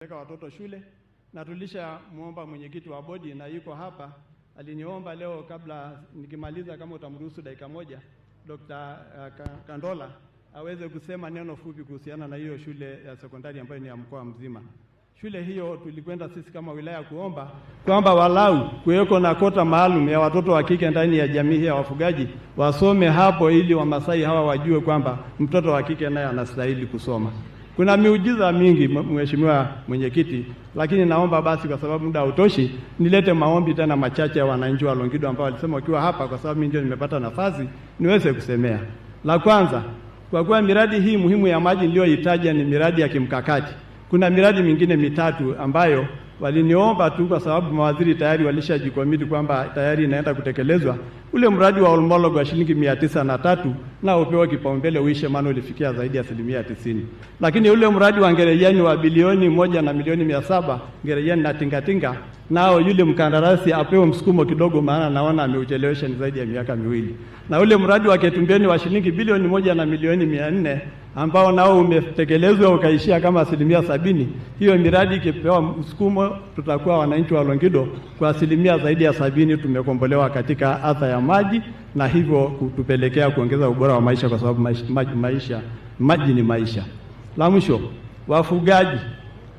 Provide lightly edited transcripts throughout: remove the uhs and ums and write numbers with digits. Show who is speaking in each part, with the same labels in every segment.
Speaker 1: Watoto shule na muomba mwenyekiti wa bodi na yuko hapa, aliniomba leo kabla nikimaliza, kama utamruhusu dakika moja, Dr. Kandola aweze kusema neno fupi kuhusiana na hiyo shule ya sekondari ambayo ni ya mkoa mzima. Shule hiyo tulikwenda sisi kama wilaya kuomba kwamba walau kuweko na kota maalum ya watoto wa kike ndani ya jamii ya wafugaji wasome hapo, ili Wamasai hawa wajue kwamba mtoto wa kike naye anastahili kusoma. Kuna miujiza mingi mheshimiwa mwenyekiti, lakini naomba basi, kwa sababu muda hautoshi, nilete maombi tena machache ya wananchi wa Longido ambao walisema wakiwa hapa, kwa sababu mimi ndio nimepata nafasi niweze kusemea. La kwanza, kwa kuwa miradi hii muhimu ya maji niliyoitaja ni miradi ya kimkakati, kuna miradi mingine mitatu ambayo waliniomba tu, kwa sababu mawaziri tayari walishajikomiti kwamba tayari inaenda kutekelezwa. Ule mradi wa Olmolog wa shilingi 903 na upewa kipaumbele uishe, maana ulifikia zaidi ya 90%. Lakini ule mradi wa Ngerejani wa bilioni 1 na milioni 700 Ngerejani na Tingatinga, nao yule mkandarasi apewe msukumo kidogo, maana naona ameuchelewesha zaidi ya miaka 2. Na ule mradi wa Ketumbeni wa shilingi bilioni 1 na milioni 400 ambao nao umetekelezwa ukaishia kama 70%. Hiyo miradi ikipewa msukumo, tutakuwa wananchi wa Longido kwa asilimia zaidi ya 70 tumekombolewa katika adha ya maji, na hivyo kutupelekea kuongeza ubora wa maisha, kwa sababu maji ni maisha. La mwisho,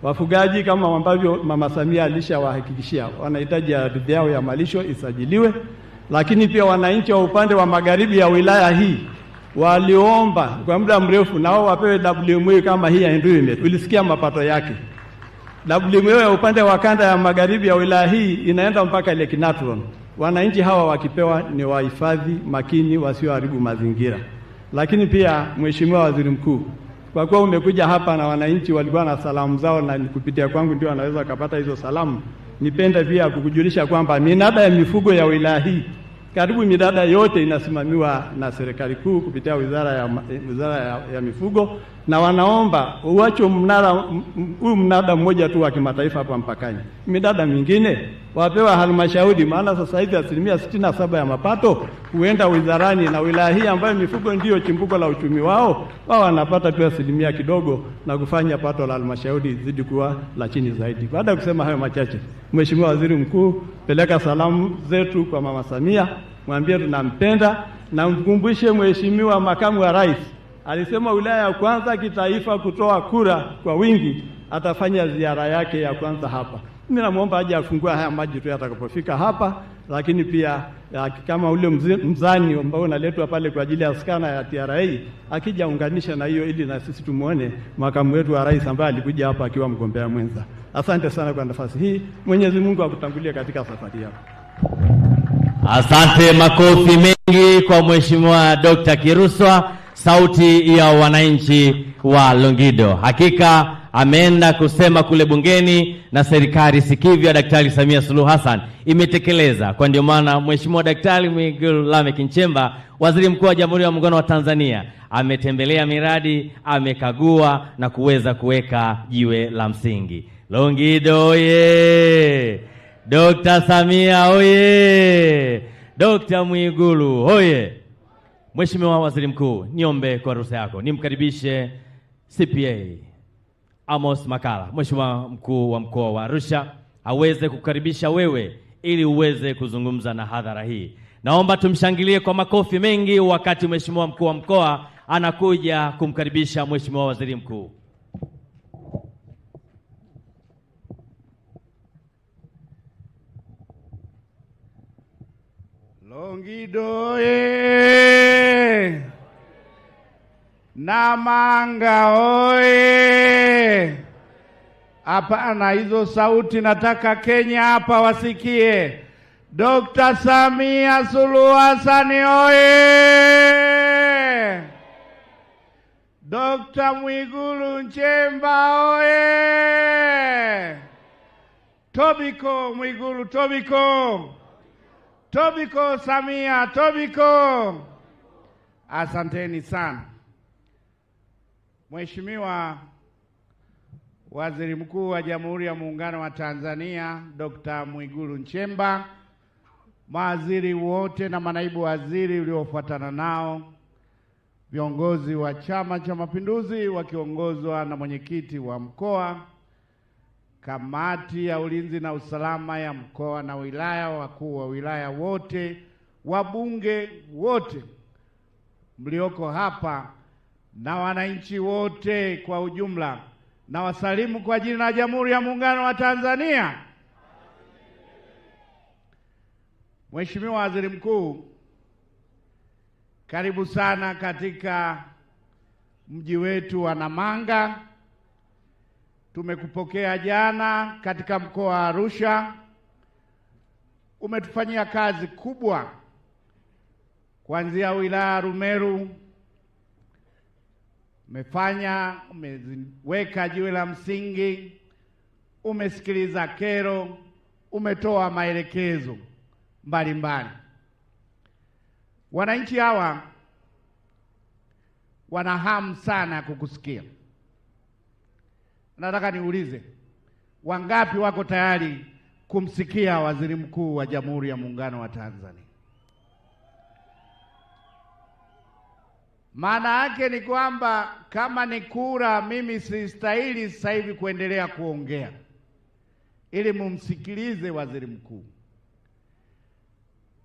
Speaker 1: wafugaji kama ambavyo Mama Samia alishawahakikishia, wanahitaji ardhi yao ya malisho isajiliwe. Lakini pia wananchi wa upande wa magharibi ya wilaya hii waliomba kwa muda mrefu nao wapewe WMA kama hii ya Nduimet. Ulisikia mapato yake. WMA ya upande wa kanda ya magharibi ya wilaya hii inaenda mpaka ile Kinatron. Wananchi hawa wakipewa ni wahifadhi makini, wasioharibu mazingira. Lakini pia Mheshimiwa Waziri Mkuu, kwa kuwa umekuja hapa na wananchi walikuwa na salamu zao, na kupitia kwangu ndio wanaweza kupata hizo salamu, nipenda pia kukujulisha kwamba minada ya mifugo ya wilaya hii, karibu minada yote inasimamiwa na serikali kuu kupitia wizara ya mifugo, na wanaomba uache mnada mmoja tu wa kimataifa hapa mpakani. Minada mingine wapewa halmashauri, maana sasa hivi 67% ya mapato huenda wizarani, na wilaya hii ambayo mifugo ndio chimbuko la uchumi wao wanapata tu asilimia kidogo, na kufanya pato la halmashauri zidi kuwa la chini zaidi. Baada ya kusema hayo machache, Mheshimiwa Waziri Mkuu, peleka salamu zetu kwa Mama Samia, mwambie tunampenda, na mkumbushe Mheshimiwa Makamu wa Rais alisema wilaya ya kwanza kitaifa kutoa kura kwa wingi, atafanya ziara yake ya kwanza hapa. Mimi namuomba aje afungue haya maji tu atakapofika hapa, lakini pia kama ule mzani ambao unaletwa pale kwa ajili ya skana ya TRA akija unganisha na hiyo, ili na sisi tumuone makamu wetu wa rais ambaye alikuja hapa akiwa mgombea mwenza. Asante sana kwa nafasi hii. Mwenyezi Mungu akutangulie katika safari yako.
Speaker 2: Asante, makofi mengi kwa Mheshimiwa Dr. Kiruswa, sauti ya wananchi wa Longido. Hakika ameenda kusema kule bungeni, na serikali sikivu ya Daktari Samia Suluhu Hassan imetekeleza. Kwa ndio maana Mheshimiwa Daktari Mwigulu Lameck Nchemba, Waziri Mkuu wa Jamhuri ya Muungano wa Tanzania, ametembelea miradi, amekagua na kuweza kuweka jiwe la msingi. Longido oye! Dr. Samia oye! Dr. Mwigulu oye! Mheshimiwa Waziri Mkuu, niombe kwa ruhusa yako nimkaribishe CPA Amos Makalla, Mheshimiwa Mkuu wa Mkoa wa Arusha, aweze kukaribisha wewe ili uweze kuzungumza na hadhara hii. Naomba tumshangilie kwa makofi mengi wakati Mheshimiwa Mkuu wa Mkoa anakuja kumkaribisha Mheshimiwa Waziri Mkuu.
Speaker 3: Longido Namanga oye! Hapana, hizo sauti nataka Kenya hapa wasikie. Dr. Samia Suluhu Hassan oye! Dr. Mwigulu Nchemba oye! Tobiko Mwigulu, Tobiko Samia, Tobiko. Asanteni sana. Mheshimiwa Waziri Mkuu wa Jamhuri ya Muungano wa Tanzania Dr. Mwigulu Nchemba, mawaziri wote na manaibu waziri uliofuatana nao, viongozi wa Chama cha Mapinduzi wakiongozwa na mwenyekiti wa mkoa, kamati ya ulinzi na usalama ya mkoa na wilaya, wakuu wa wilaya wote, wabunge wote mlioko hapa na wananchi wote kwa ujumla, na wasalimu kwa jina la Jamhuri ya Muungano wa Tanzania. Mheshimiwa Waziri Mkuu, karibu sana katika mji wetu wa Namanga. Tumekupokea jana katika mkoa wa Arusha. Umetufanyia kazi kubwa kuanzia wilaya ya Rumeru. Umeweka jiwe la msingi, umesikiliza kero, umetoa maelekezo mbalimbali. Wananchi hawa wana hamu sana ya kukusikia. Nataka niulize, wangapi wako tayari kumsikia Waziri Mkuu wa Jamhuri ya Muungano wa Tanzania? Maana yake ni kwamba kama ni kura, mimi sistahili sasa hivi kuendelea kuongea ili mumsikilize Waziri Mkuu.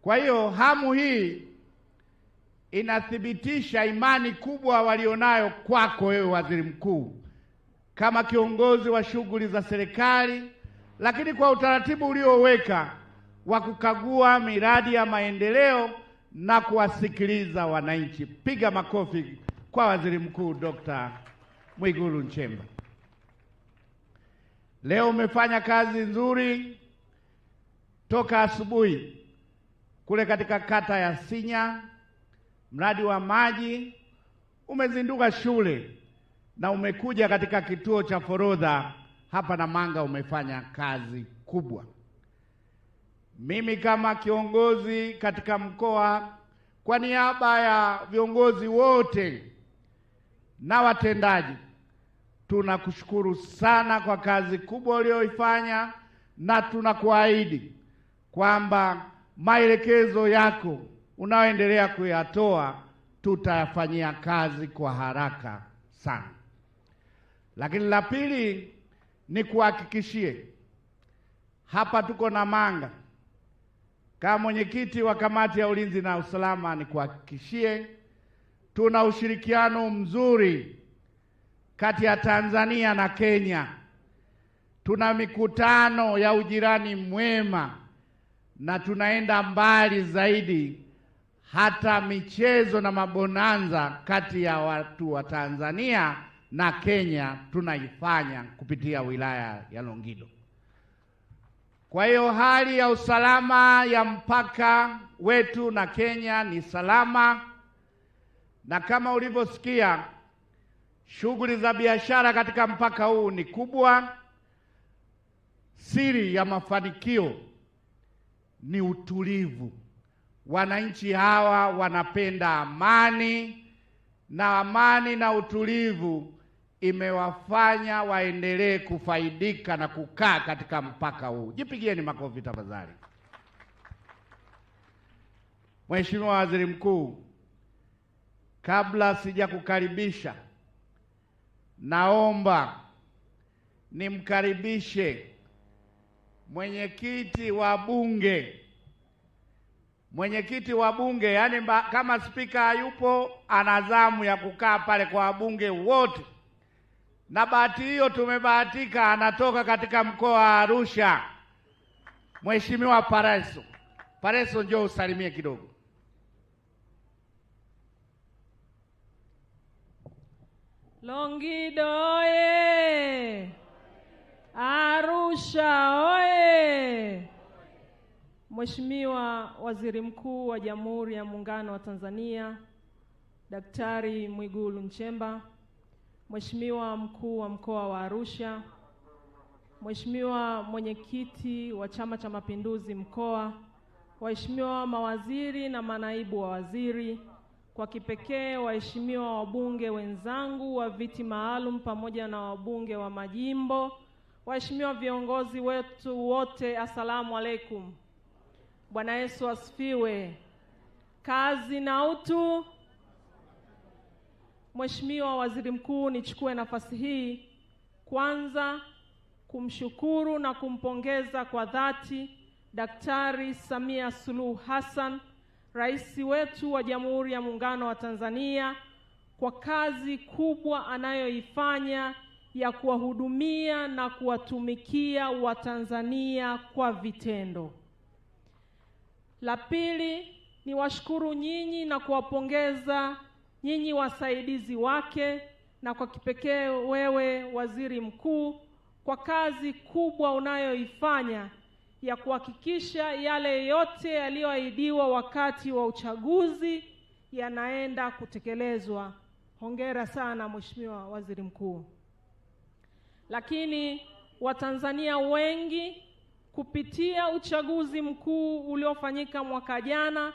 Speaker 3: Kwa hiyo hamu hii inathibitisha imani kubwa walionayo kwako wewe Waziri Mkuu, kama kiongozi wa shughuli za serikali, lakini kwa utaratibu ulioweka wa kukagua miradi ya maendeleo na kuwasikiliza wananchi. Piga makofi kwa Waziri Mkuu Dr. Mwigulu Nchemba. Leo umefanya kazi nzuri toka asubuhi kule katika kata ya Sinya, mradi wa maji, umezinduka shule na umekuja katika kituo cha forodha hapa Namanga. Umefanya kazi kubwa. Mimi kama kiongozi katika mkoa, kwa niaba ya viongozi wote na watendaji, tunakushukuru sana kwa kazi kubwa uliyoifanya, na tunakuahidi kwamba maelekezo yako unaoendelea kuyatoa tutayafanyia kazi kwa haraka sana. Lakini la pili ni kuhakikishie, hapa tuko Namanga, kama mwenyekiti wa kamati ya ulinzi na usalama, ni kuhakikishie tuna ushirikiano mzuri kati ya Tanzania na Kenya. Tuna mikutano ya ujirani mwema na tunaenda mbali zaidi, hata michezo na mabonanza kati ya watu wa Tanzania na Kenya tunaifanya kupitia wilaya ya Longido. Kwa hiyo hali ya usalama ya mpaka wetu na Kenya ni salama, na kama ulivyosikia, shughuli za biashara katika mpaka huu ni kubwa. Siri ya mafanikio ni utulivu. Wananchi hawa wanapenda amani, na amani na utulivu imewafanya waendelee kufaidika na kukaa katika mpaka huu. Jipigieni makofi tafadhali. Mheshimiwa Waziri Mkuu, kabla sijakukaribisha, naomba nimkaribishe mwenyekiti wa bunge. Mwenyekiti wa bunge, yani kama spika hayupo, ana zamu ya kukaa pale kwa wabunge wote. Na bahati hiyo tumebahatika, anatoka katika mkoa wa Arusha, Mheshimiwa Pareso. Pareso, njoo usalimie kidogo.
Speaker 4: Longido oye! Arusha oye! Mheshimiwa Waziri Mkuu wa Jamhuri ya Muungano wa Tanzania Daktari Mwigulu Nchemba, Mheshimiwa Mkuu wa Mkoa wa Arusha, Mheshimiwa Mwenyekiti wa Chama cha Mapinduzi Mkoa, waheshimiwa mawaziri na manaibu wa waziri, kwa kipekee waheshimiwa wabunge wenzangu wa viti maalum pamoja na wabunge wa majimbo, waheshimiwa viongozi wetu wote, asalamu alaikum. Bwana Yesu asifiwe. Kazi na utu. Mheshimiwa Waziri Mkuu, nichukue nafasi hii kwanza kumshukuru na kumpongeza kwa dhati Daktari Samia Suluhu Hassan, Rais wetu wa Jamhuri ya Muungano wa Tanzania, kwa kazi kubwa anayoifanya ya kuwahudumia na kuwatumikia Watanzania kwa vitendo. La pili, ni washukuru nyinyi na kuwapongeza nyinyi wasaidizi wake, na kwa kipekee wewe Waziri Mkuu, kwa kazi kubwa unayoifanya ya kuhakikisha yale yote yaliyoahidiwa wakati wa uchaguzi yanaenda kutekelezwa. Hongera sana Mheshimiwa Waziri Mkuu. Lakini Watanzania wengi kupitia uchaguzi mkuu uliofanyika mwaka jana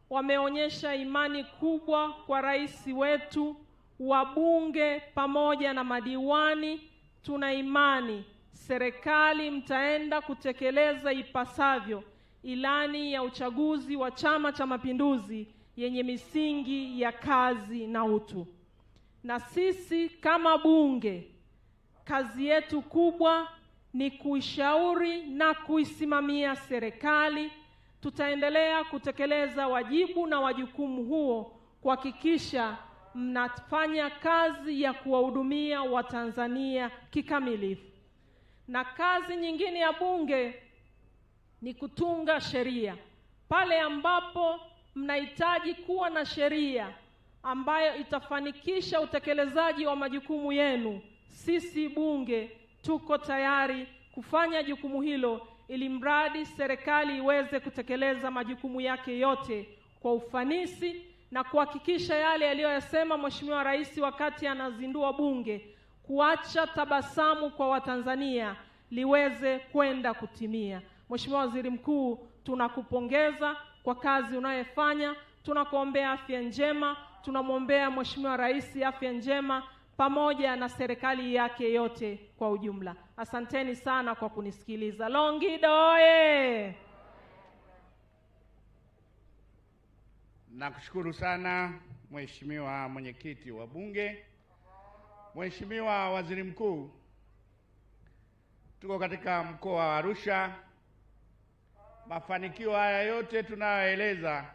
Speaker 4: wameonyesha imani kubwa kwa rais wetu, wabunge pamoja na madiwani. Tuna imani serikali mtaenda kutekeleza ipasavyo ilani ya uchaguzi wa Chama cha Mapinduzi yenye misingi ya kazi na utu. Na sisi kama bunge, kazi yetu kubwa ni kuishauri na kuisimamia serikali. Tutaendelea kutekeleza wajibu na wajukumu huo kuhakikisha mnafanya kazi ya kuwahudumia Watanzania kikamilifu. Na kazi nyingine ya bunge ni kutunga sheria. Pale ambapo mnahitaji kuwa na sheria ambayo itafanikisha utekelezaji wa majukumu yenu, sisi bunge tuko tayari kufanya jukumu hilo, ili mradi serikali iweze kutekeleza majukumu yake yote kwa ufanisi na kuhakikisha yale aliyoyasema Mheshimiwa Rais wakati anazindua bunge, kuacha tabasamu kwa Watanzania, liweze kwenda kutimia. Mheshimiwa Waziri Mkuu, tunakupongeza kwa kazi unayofanya. Tunakuombea afya njema, tunamwombea Mheshimiwa Rais afya njema pamoja na serikali yake yote kwa ujumla. Asanteni sana kwa kunisikiliza. Longido oye!
Speaker 3: Nakushukuru sana Mheshimiwa Mwenyekiti wa Bunge. Mheshimiwa Waziri Mkuu, tuko katika mkoa wa Arusha. Mafanikio haya yote tunayoeleza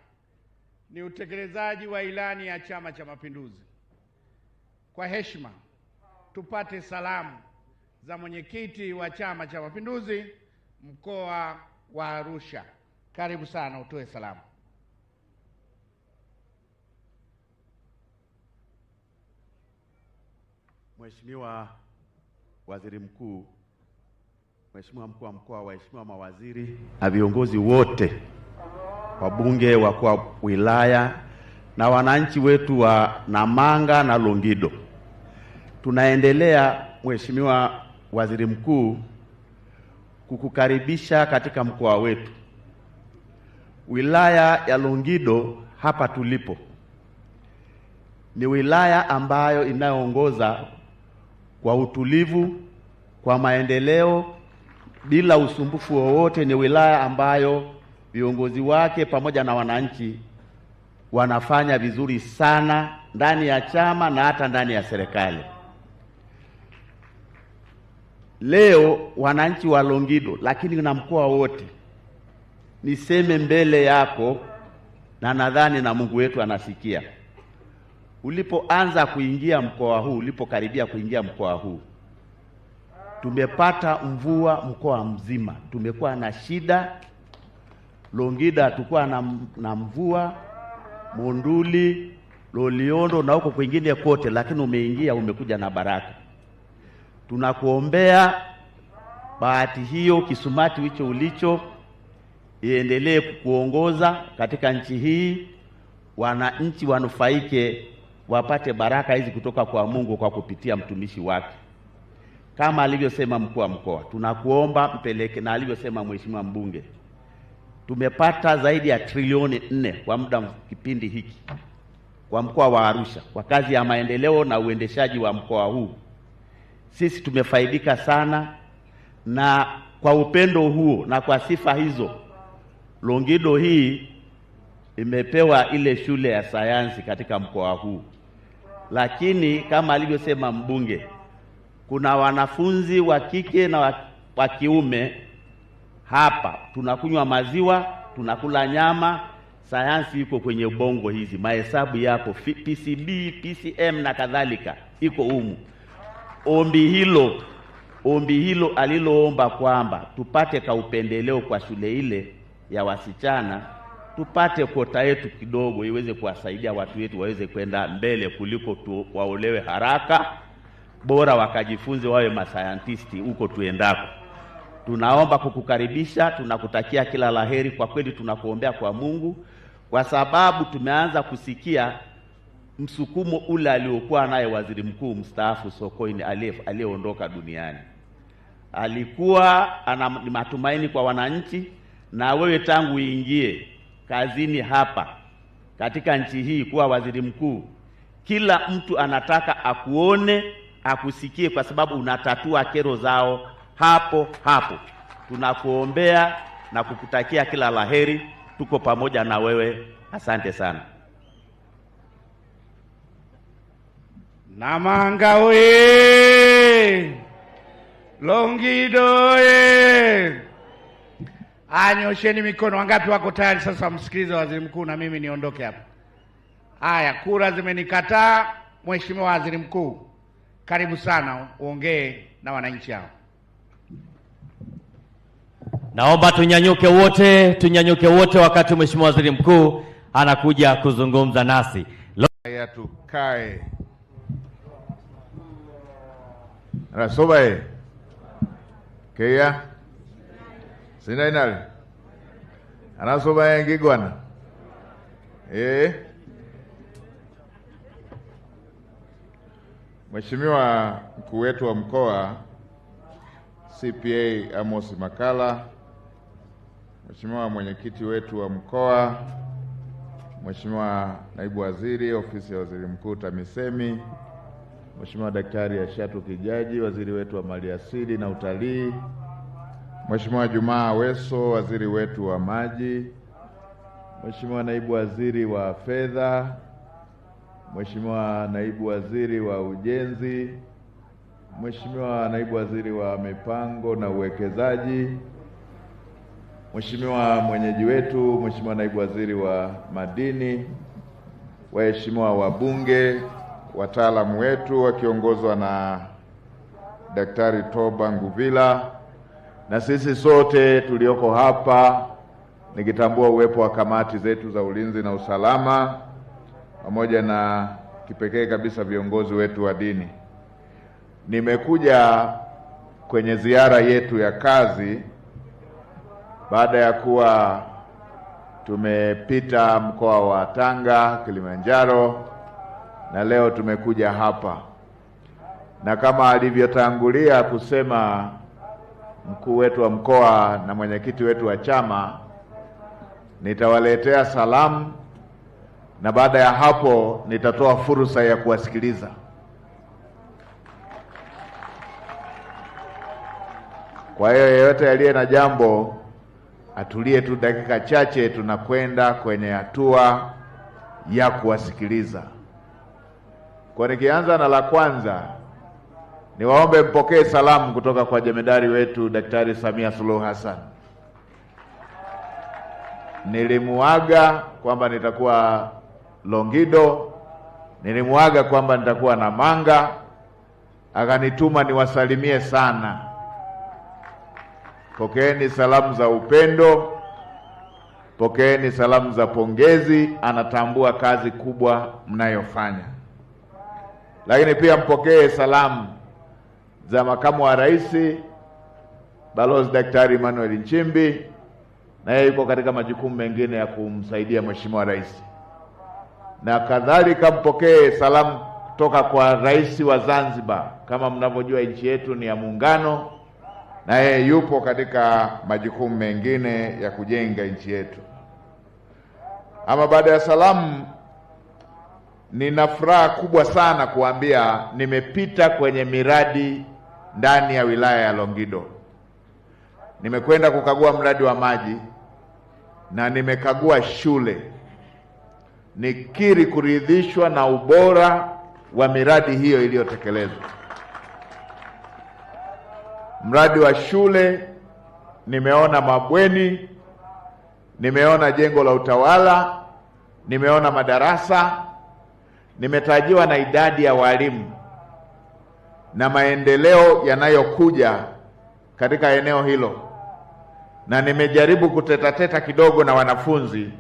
Speaker 3: ni utekelezaji wa ilani ya Chama cha Mapinduzi. Kwa heshima, tupate salamu za mwenyekiti wa Chama cha Mapinduzi mkoa wa Arusha. Karibu sana, utoe salamu.
Speaker 5: Mheshimiwa Waziri Mkuu, Mheshimiwa Mkuu wa Mkoa, waheshimiwa mawaziri na viongozi wote, wabunge, wakuu wa wilaya na wananchi wetu wa Namanga na Longido. Tunaendelea Mheshimiwa Waziri Mkuu kukukaribisha katika mkoa wetu. Wilaya ya Longido hapa tulipo ni wilaya ambayo inayoongoza kwa utulivu, kwa maendeleo bila usumbufu wowote. Ni wilaya ambayo viongozi wake pamoja na wananchi wanafanya vizuri sana ndani ya chama na hata ndani ya serikali. Leo wananchi wa Longido, lakini na mkoa wote, niseme mbele yako na nadhani na Mungu wetu anasikia. Ulipoanza kuingia mkoa huu, ulipokaribia kuingia mkoa huu, tumepata mvua mkoa mzima. Tumekuwa na shida. Longido hatukuwa na mvua, Monduli, Loliondo na huko kwingine kote, lakini umeingia, umekuja na baraka. Tunakuombea bahati hiyo, kisumati hicho ulicho iendelee kukuongoza katika nchi hii, wananchi wanufaike, wapate baraka hizi kutoka kwa Mungu kwa kupitia mtumishi wake. Kama alivyosema mkuu wa mkoa, tunakuomba mpeleke, na alivyosema mheshimiwa mbunge, tumepata zaidi ya trilioni 4 kwa muda kipindi hiki kwa mkoa wa Arusha kwa kazi ya maendeleo na uendeshaji wa mkoa huu. Sisi tumefaidika sana, na kwa upendo huo na kwa sifa hizo, Longido hii imepewa ile shule ya sayansi katika mkoa huu. Lakini kama alivyosema mbunge, kuna wanafunzi wa kike na wa kiume hapa tunakunywa maziwa, tunakula nyama, sayansi iko kwenye ubongo, hizi mahesabu yako PCB, PCM na kadhalika iko humu. Ombi hilo aliloomba kwamba tupate kaupendeleo kwa shule ile ya wasichana, tupate kota yetu kidogo iweze kuwasaidia watu wetu waweze kwenda mbele kuliko waolewe haraka, bora wakajifunze wawe mascientisti huko tuendako. Tunaomba kukukaribisha, tunakutakia kila laheri. Kwa kweli tunakuombea kwa Mungu, kwa sababu tumeanza kusikia msukumo ule aliokuwa naye waziri mkuu mstaafu Sokoine aliyeondoka duniani. Alikuwa ana matumaini kwa wananchi, na wewe tangu uingie kazini hapa katika nchi hii kuwa waziri mkuu, kila mtu anataka akuone, akusikie, kwa sababu unatatua kero zao hapo hapo. Tunakuombea na kukutakia kila laheri. Tuko pamoja na wewe. Asante sana.
Speaker 3: Namanga oye! Longido oye! Anyosheni mikono. Wangapi wako tayari sasa msikilize waziri mkuu na mimi niondoke hapa? Haya, kura zimenikataa. Mheshimiwa Waziri Mkuu, karibu sana uongee na wananchi hao.
Speaker 2: Naomba tunyanyuke wote wakati Mheshimiwa Waziri Mkuu anakuja kuzungumza nasi.
Speaker 6: Ya tukae. Rasobae. Kaya. Sina inali. Anasobae ngigwana. Mheshimiwa mkuu wetu wa mkoa CPA Amos Makalla, Mheshimiwa mwenyekiti wetu wa mkoa, Mheshimiwa naibu waziri ofisi ya waziri mkuu TAMISEMI, Mheshimiwa Daktari Ashatu Kijaji waziri wetu wa maliasili na utalii, Mheshimiwa Jumaa Aweso waziri wetu wa maji, Mheshimiwa naibu waziri wa fedha, Mheshimiwa naibu waziri wa ujenzi, Mheshimiwa naibu waziri wa mipango na uwekezaji, Mheshimiwa mwenyeji wetu, Mheshimiwa naibu waziri wa madini, waheshimiwa wabunge, wataalamu wetu wakiongozwa na Daktari Toba Nguvila, na sisi sote tulioko hapa, nikitambua uwepo wa kamati zetu za ulinzi na usalama, pamoja na kipekee kabisa viongozi wetu wa dini. Nimekuja kwenye ziara yetu ya kazi baada ya kuwa tumepita mkoa wa Tanga, Kilimanjaro, na leo tumekuja hapa. Na kama alivyotangulia kusema mkuu wetu wa mkoa na mwenyekiti wetu wa chama, nitawaletea salamu na baada ya hapo nitatoa fursa ya kuwasikiliza. Kwa hiyo yeyote aliye na jambo atulie tu dakika chache, tunakwenda kwenye hatua ya kuwasikiliza. Kwa nikianza na la kwanza, niwaombe mpokee salamu kutoka kwa jemedari wetu Daktari Samia Suluhu Hassan. Nilimuaga kwamba nitakuwa Longido, nilimuaga kwamba nitakuwa Namanga, akanituma niwasalimie sana. Pokeeni salamu za upendo, pokeeni salamu za pongezi, anatambua kazi kubwa mnayofanya. Lakini pia mpokee salamu za makamu wa rais Balozi Daktari Emmanuel Nchimbi, na yeye yuko katika majukumu mengine ya kumsaidia Mheshimiwa Rais. Na kadhalika mpokee salamu kutoka kwa Rais wa Zanzibar. Kama mnavyojua nchi yetu ni ya muungano, na yeye yupo katika majukumu mengine ya kujenga nchi yetu. Ama baada ya salamu, nina furaha kubwa sana kuambia nimepita kwenye miradi ndani ya wilaya ya Longido. Nimekwenda kukagua mradi wa maji na nimekagua shule. Nikiri kuridhishwa na ubora wa miradi hiyo iliyotekelezwa. mradi wa shule, nimeona mabweni, nimeona jengo la utawala, nimeona madarasa, nimetajiwa na idadi ya walimu na maendeleo yanayokuja katika eneo hilo, na nimejaribu kutetateta kidogo na wanafunzi,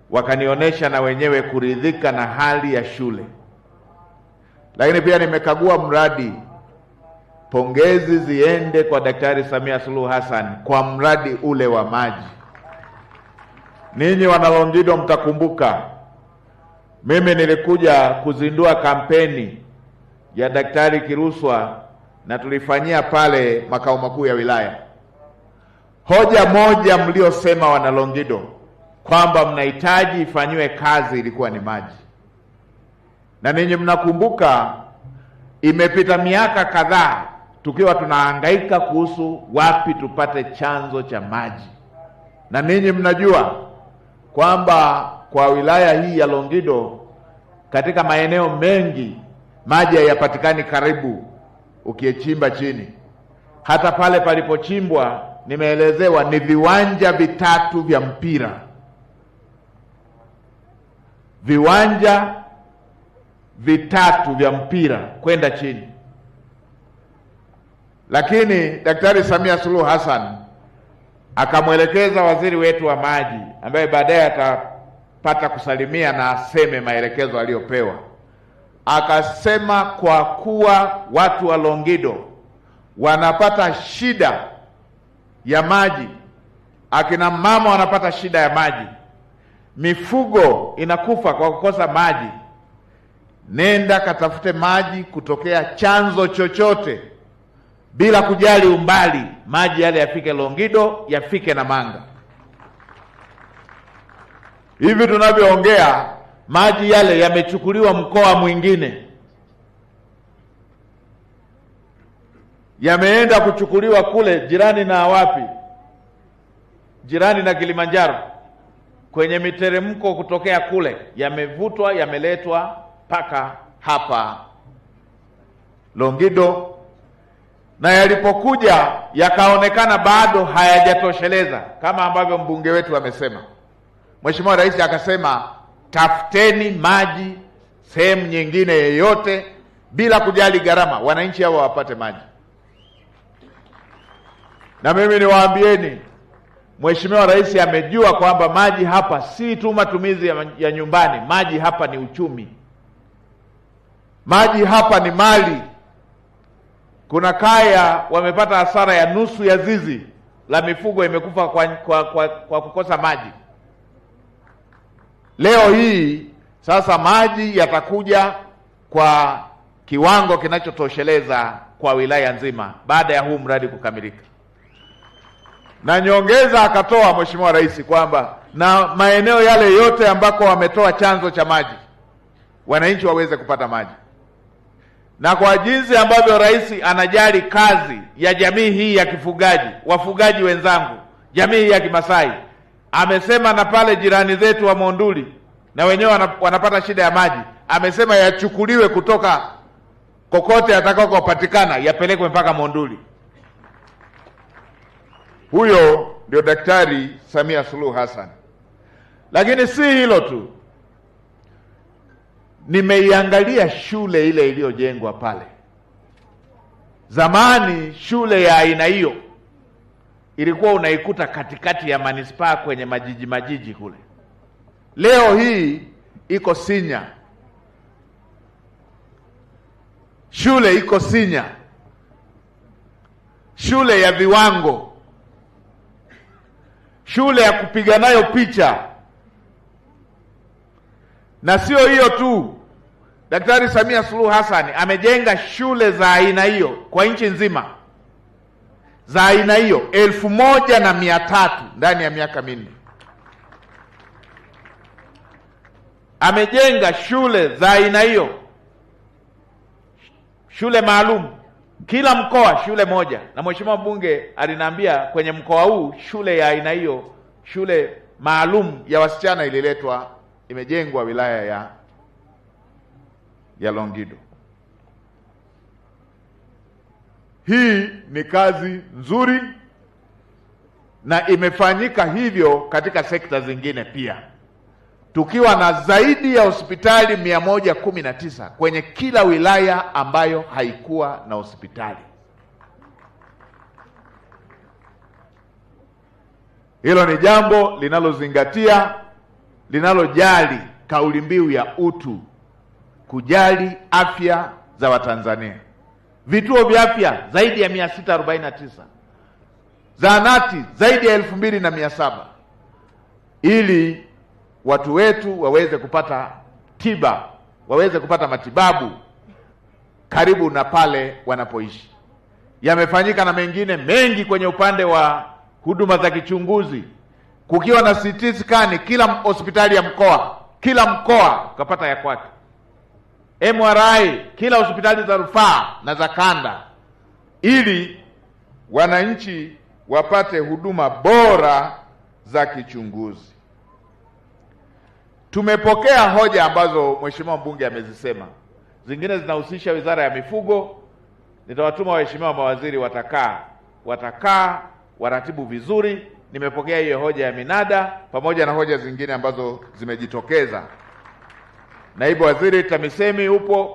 Speaker 6: wakanionyesha na wenyewe kuridhika na hali ya shule. Lakini pia nimekagua mradi. Pongezi ziende kwa Daktari Samia Suluhu Hassan kwa mradi ule wa maji. Ninyi wana Longido mtakumbuka, mimi nilikuja kuzindua kampeni ya Daktari Kiruswa na tulifanyia pale makao makuu ya wilaya. Hoja moja mliosema wana Longido kwamba mnahitaji ifanyiwe kazi ilikuwa ni maji. Na ninyi mnakumbuka, imepita miaka kadhaa tukiwa tunahangaika kuhusu wapi tupate chanzo cha maji. Na ninyi mnajua kwamba kwa wilaya hii ya Longido katika maeneo mengi maji hayapatikani karibu ukiechimba chini. Hata pale palipochimbwa nimeelezewa ni viwanja vitatu vya mpira. Viwanja vitatu vya mpira kwenda chini. Lakini Daktari Samia Suluhu Hassan akamwelekeza waziri wetu wa maji, ambaye baadaye atapata kusalimia na aseme maelekezo aliyopewa. Akasema kwa kuwa watu wa Longido wanapata shida ya maji, akina mama wanapata shida ya maji, mifugo inakufa kwa kukosa maji, nenda katafute maji kutokea chanzo chochote bila kujali umbali, maji yale yafike Longido, yafike Namanga. Hivi tunavyoongea maji yale yamechukuliwa mkoa mwingine, yameenda kuchukuliwa kule jirani na wapi, jirani na Kilimanjaro, kwenye miteremko kutokea kule, yamevutwa yameletwa mpaka hapa Longido. Na yalipokuja yakaonekana bado hayajatosheleza, kama ambavyo mbunge wetu amesema. Mheshimiwa Rais akasema tafuteni maji sehemu nyingine yoyote bila kujali gharama, wananchi hao wapate maji. Na mimi niwaambieni, Mheshimiwa Rais amejua kwamba maji hapa si tu matumizi ya nyumbani, maji hapa ni uchumi. Maji hapa ni mali. Kuna kaya wamepata hasara ya nusu ya zizi la mifugo imekufa kwa kukosa maji. Leo hii sasa maji yatakuja kwa kiwango kinachotosheleza kwa wilaya nzima baada ya huu mradi kukamilika. Na nyongeza akatoa Mheshimiwa Rais kwamba na maeneo yale yote ambako wametoa chanzo cha maji, wananchi waweze kupata maji. Na kwa jinsi ambavyo Rais anajali kazi ya jamii hii ya kifugaji, wafugaji wenzangu, jamii hii ya Kimasai, amesema na pale jirani zetu wa Monduli na wenyewe wanapata shida ya maji, amesema yachukuliwe kutoka kokote atakakopatikana yapelekwe mpaka Monduli. Huyo ndio Daktari Samia Suluhu Hassan. Lakini si hilo tu, nimeiangalia shule ile iliyojengwa pale. Zamani shule ya aina hiyo ilikuwa unaikuta katikati ya manispaa kwenye majiji kule. Leo hii iko Sinya. Shule iko Sinya. Shule ya viwango. Shule ya kupiga nayo picha. Na sio hiyo tu, Daktari Samia Suluhu Hassan amejenga shule za aina hiyo kwa nchi nzima, za aina hiyo 1,300 ndani ya miaka minne. Amejenga shule za aina hiyo, shule maalum, kila mkoa shule moja. Na Mheshimiwa Mbunge aliniambia kwenye mkoa huu shule ya aina hiyo, shule maalum ya wasichana ililetwa, imejengwa wilaya ya Longido. Hii ni kazi nzuri na imefanyika hivyo katika sekta zingine pia, tukiwa na zaidi ya hospitali 119 kwenye kila wilaya ambayo haikuwa na hospitali. Hilo ni jambo linalozingatia, linalojali kauli mbiu ya utu, kujali afya za Watanzania. Vituo vya afya zaidi ya 649, zahanati zaidi ya 2700, ili watu wetu waweze kupata tiba, waweze kupata matibabu karibu na pale wanapoishi. Yamefanyika na mengine mengi kwenye upande wa huduma za kichunguzi, kukiwa na CT scan kila hospitali ya mkoa, kila mkoa ukapata ya kwake. MRI kila hospitali za rufaa na za kanda, ili wananchi wapate huduma bora za kichunguzi. Tumepokea hoja ambazo Mheshimiwa mbunge amezisema. Zingine zinahusisha Wizara ya Mifugo. Nitawatuma waheshimiwa mawaziri, watakaa waratibu vizuri. Nimepokea hiyo hoja ya minada pamoja na hoja zingine ambazo zimejitokeza. Naibu Waziri TAMISEMI upo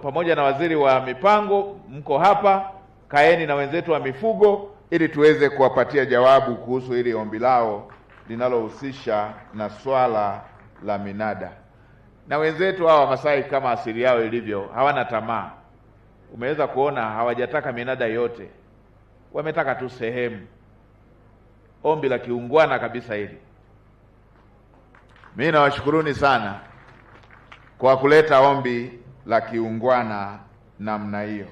Speaker 6: pamoja na Waziri wa Mipango, mko hapa. Kaeni na wenzetu wa mifugo ili tuweze kuwapatia jawabu kuhusu hili ombi lao linalohusisha na swala la minada. Na wenzetu hawa Masai, kama asili yao ilivyo, hawana tamaa. Umeweza kuona hawajataka minada yote, wametaka tu sehemu. Ombi la kiungwana kabisa hili. Mimi nawashukuruni sana kwa kuleta ombi la kiungwana namna hiyo.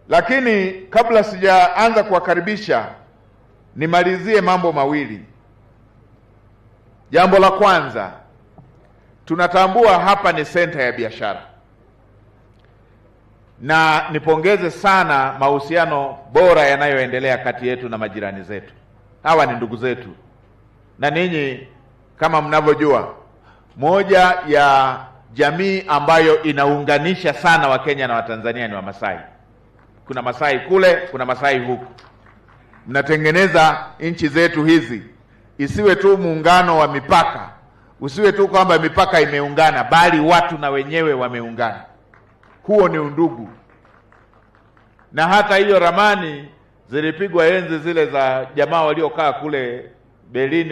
Speaker 6: Lakini kabla sijaanza kuwakaribisha, nimalizie mambo mawili. Jambo la kwanza, tunatambua hapa ni senta ya biashara, na nipongeze sana mahusiano bora yanayoendelea kati yetu na majirani zetu. Hawa ni ndugu zetu, na ninyi kama mnavyojua, moja ya jamii ambayo inaunganisha sana Wakenya na Watanzania ni Wamasai. Kuna Masai kule, kuna Masai huku. Mnatengeneza nchi zetu hizi isiwe tu muungano wa mipaka, usiwe tu kwamba mipaka imeungana, bali watu na wenyewe wameungana. Huo ni undugu. Na hata hiyo ramani zilipigwa enzi zile za jamaa waliokaa kule Berlin,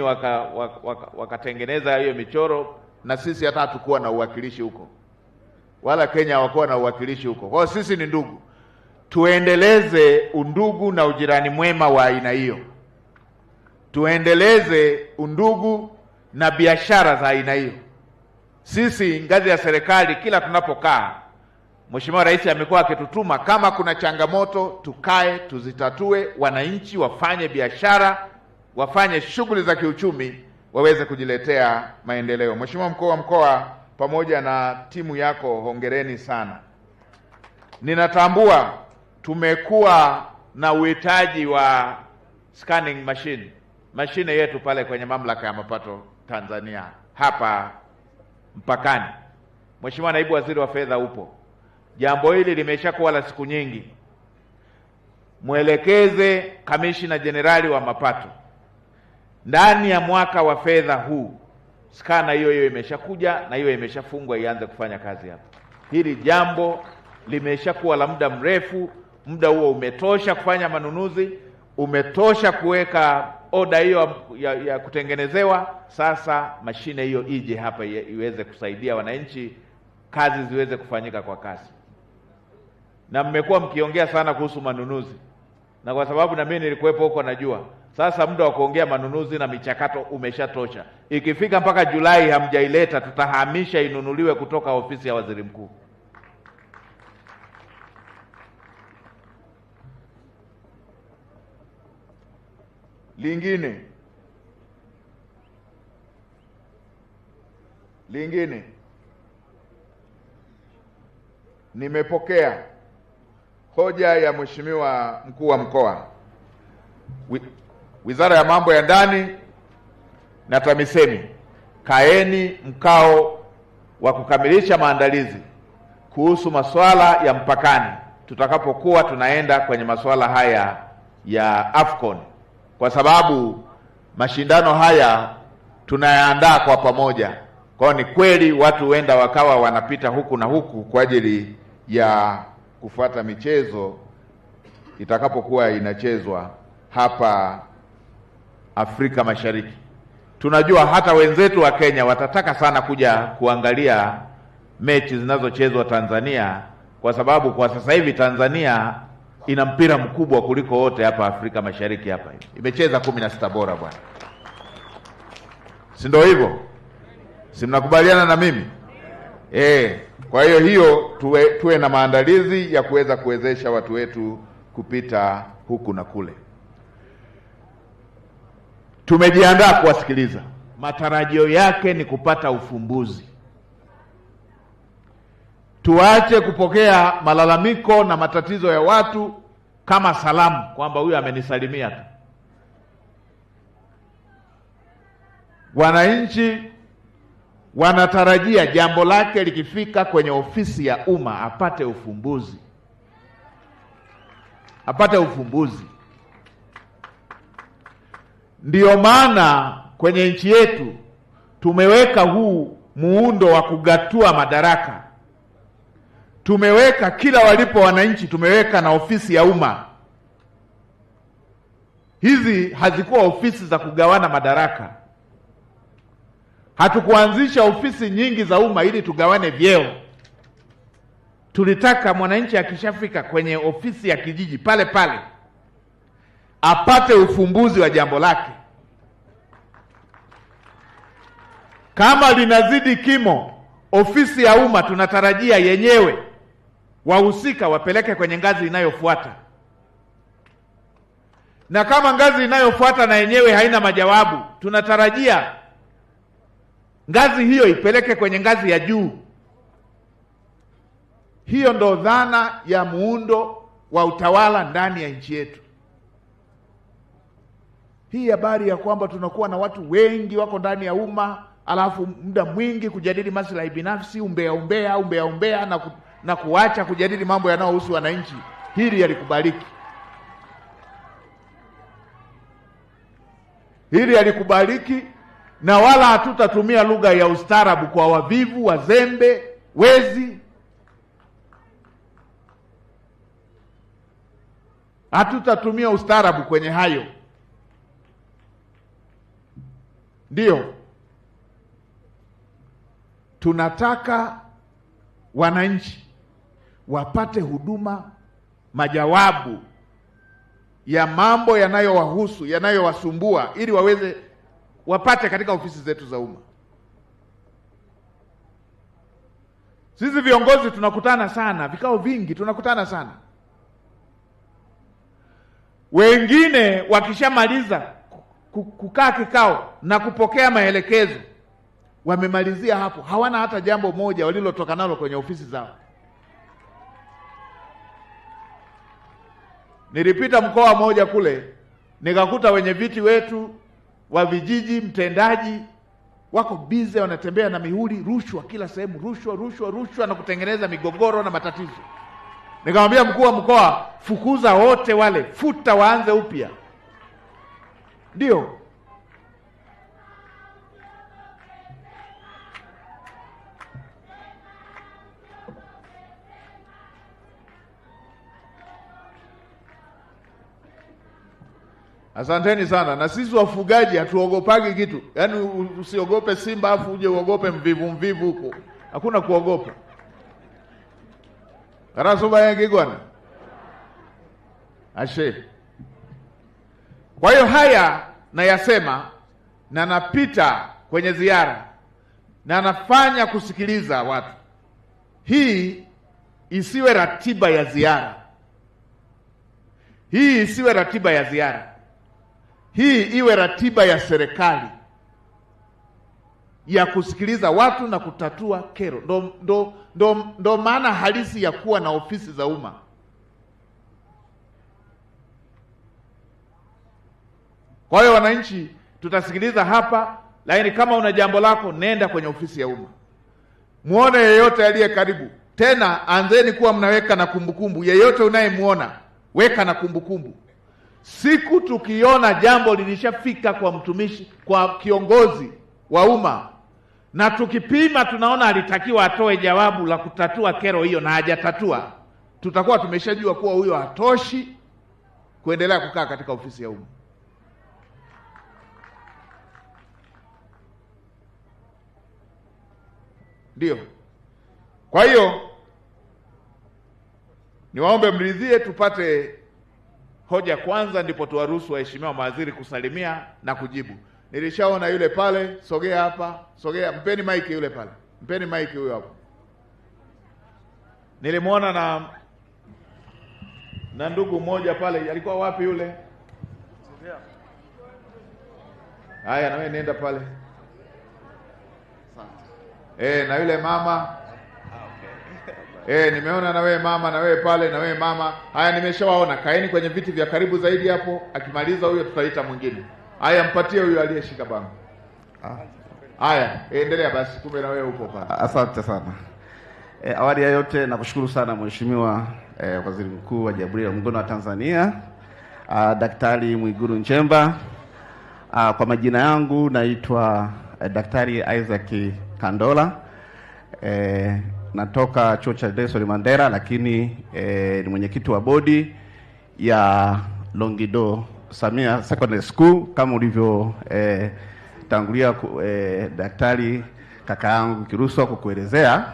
Speaker 6: wakatengeneza hiyo michoro, na sisi hata hatukuwa na uwakilishi huko, wala Kenya hawakuwa na uwakilishi huko. Kwa sisi ni ndugu. Tuendeleze undugu na ujirani mwema wa aina hiyo. Tuendeleze undugu na biashara za aina hiyo. Sisi ngazi ya serikali, kila tunapokaa, Mheshimiwa Rais amekuwa akitutuma kama kuna changamoto tukae tuzitatue, wananchi wafanye biashara, wafanye shughuli za kiuchumi, waweze kujiletea maendeleo. Mheshimiwa Mkuu wa Mkoa pamoja na timu yako, hongereni sana. Ninatambua tumekuwa na uhitaji wa scanning mashine yetu pale kwenye Mamlaka ya Mapato Tanzania hapa mpakani. Mheshimiwa Naibu Waziri wa Fedha upo. Jambo hili limeshakuwa la siku nyingi. Mwelekeze Kamishna Jenerali wa Mapato, ndani ya mwaka wa fedha huu skana hiyo imeshakuja na hiyo imeshafungwa ianze kufanya kazi hapa. Hili jambo limeshakuwa la muda mrefu. Muda huo umetosha kufanya manunuzi, umetosha kuweka oda hiyo ya kutengenezewa. Sasa mashine hiyo ije hapa iweze kusaidia wananchi, kazi ziweze kufanyika kwa kasi. Na mmekuwa mkiongea sana kuhusu manunuzi, na kwa sababu na mimi nilikuwepo huko najua. Sasa muda wa kuongea manunuzi na michakato umeshatosha. Ikifika mpaka Julai hamjaileta, tutahamisha inunuliwe kutoka ofisi ya Waziri Mkuu. Lingine nimepokea hoja ya Mheshimiwa Mkuu wa Mkoa. Wizara ya Mambo ya Ndani na TAMISEMI, kaeni mkao wa kukamilisha maandalizi kuhusu masuala ya mpakani tutakapokuwa tunaenda kwenye masuala haya ya AFCON, kwa sababu mashindano haya tunayaandaa kwa pamoja. Kwa ni kweli watu huenda wakawa wanapita huku na huku kwa ajili ya kufuata michezo itakapokuwa inachezwa hapa Afrika Mashariki. Tunajua hata wenzetu wa Kenya watataka sana kuja kuangalia mechi zinazochezwa Tanzania, kwa sababu kwa sasa hivi Tanzania ina mpira mkubwa kuliko wote hapa Afrika Mashariki. Hapa imecheza 16 bora bwana, si ndio hivyo? Si mnakubaliana na mimi? Kwa hiyo tuwe na maandalizi ya kuweza kuwezesha watu wetu kupita huku na kule. Tumejiandaa kuwasikiliza. Matarajio yake ni kupata ufumbuzi. Tuache kupokea malalamiko na matatizo ya watu kama salamu, kwamba huyu amenisalimia tu. Wananchi wanatarajia jambo lake likifika kwenye ofisi ya umma apate ufumbuzi. Apate ufumbuzi. Ndiyo maana kwenye nchi yetu tumeweka huu muundo wa kugatua madaraka. Tumeweka kila walipo wananchi, tumeweka na ofisi ya umma. Hizi hazikuwa ofisi za kugawana madaraka. Hatukuanzisha ofisi nyingi za umma ili tugawane vyeo. Tulitaka mwananchi akishafika kwenye ofisi ya kijiji pale pale apate ufumbuzi wa jambo lake. Kama linazidi kimo, ofisi ya umma tunatarajia yenyewe wahusika wapeleke kwenye ngazi inayofuata. Na kama ngazi inayofuata na yenyewe haina majawabu, tunatarajia ngazi hiyo ipeleke kwenye ngazi ya juu. Hiyo ndo dhana ya muundo wa utawala ndani ya nchi yetu. Hii habari ya kwamba tunakuwa na watu wengi wako ndani ya umma, alafu muda mwingi kujadili maslahi binafsi, umbea na kuacha kujadili mambo yanayohusu wananchi, hili halikubaliki. Hili halikubaliki, na wala hatutatumia lugha ya ustaarabu kwa wavivu, wazembe, wezi. Hatutatumia ustaarabu kwenye hayo. Ndiyo, tunataka wananchi wapate huduma, majawabu ya mambo yanayowahusu, yanayowasumbua, ili wapate katika ofisi zetu za umma. Sisi viongozi tunakutana sana, vikao vingi tunakutana sana. Wengine wakishamaliza kukaa kikao na kupokea maelekezo, wamemalizia hapo, hawana hata jambo moja walilotoka nalo kwenye ofisi zao. Nilipita mkoa mmoja kule, nikakuta wenye viti wetu wa vijiji, mtendaji, wako busy wanatembea na mihuri, rushwa kila sehemu, rushwa na kutengeneza migogoro na matatizo. Nikamwambia mkuu wa mkoa, fukuza wote wale, futa, waanze upya. Ndio. Asanteni sana. Na sisi wafugaji hatuogopagi kitu. Yaani usiogope simba afu uje uogope mvivu huko. Hakuna kuogopa. Karasuba yangi gwana. Ashe. Kwa hiyo haya nayasema, na napita kwenye ziara na nafanya kusikiliza watu. Hii isiwe ratiba ya ziara. Hii isiwe ratiba ya ziara. Hii iwe ratiba ya serikali ya kusikiliza watu na kutatua kero. Ndo maana halisi ya kuwa na ofisi za umma. Kwa hiyo wananchi, tutasikiliza hapa, lakini kama una jambo lako nenda kwenye ofisi ya umma. Muone yeyote aliye karibu, Tena anzeni kuwa mnaweka na kumbukumbu. Yeyote unayemuona weka na kumbukumbu. Siku tukiona jambo lilishafika kwa mtumishi, kwa kiongozi wa umma, na tukipima tunaona alitakiwa atoe jawabu la kutatua kero hiyo na hajatatua, tutakuwa tumeshajua kuwa huyo hatoshi kuendelea kukaa katika ofisi ya umma. Ndio. Kwa hiyo niwaombe mridhie tupate hoja kwanza, ndipo tuwaruhusu waheshimiwa mawaziri kusalimia na kujibu. Nilishaona yule pale, sogea hapa, sogea, mpeni maiki yule pale. Mpeni maiki huyo hapo. Nilimwona na ndugu mmoja pale, alikuwa wapi yule? Haya, na wewe nenda pale. Na yule mama. Nimeona na wewe mama, na wewe pale, na wewe mama. Haya, nimeshawaona. Kaeni kwenye viti vya karibu zaidi hapo. Akimaliza huyo tutaita mwingine. Haya, mpatie huyo aliyeshika bango. Haya, endelea basi, kumbe na wewe upo pale.
Speaker 7: Asante sana. Awali ya yote nakushukuru sana Mheshimiwa Waziri Mkuu wa Jamhuri ya Muungano wa Tanzania, Daktari Mwigulu Nchemba. Kwa majina yangu naitwa Daktari Isaac Kandola. Natoka chuo cha Nelson Mandela, lakini ni mwenyekiti wa bodi ya Longido Samia Secondary School kama ulivyo tangulia daktari kaka yangu Kiruswa kukuelezea.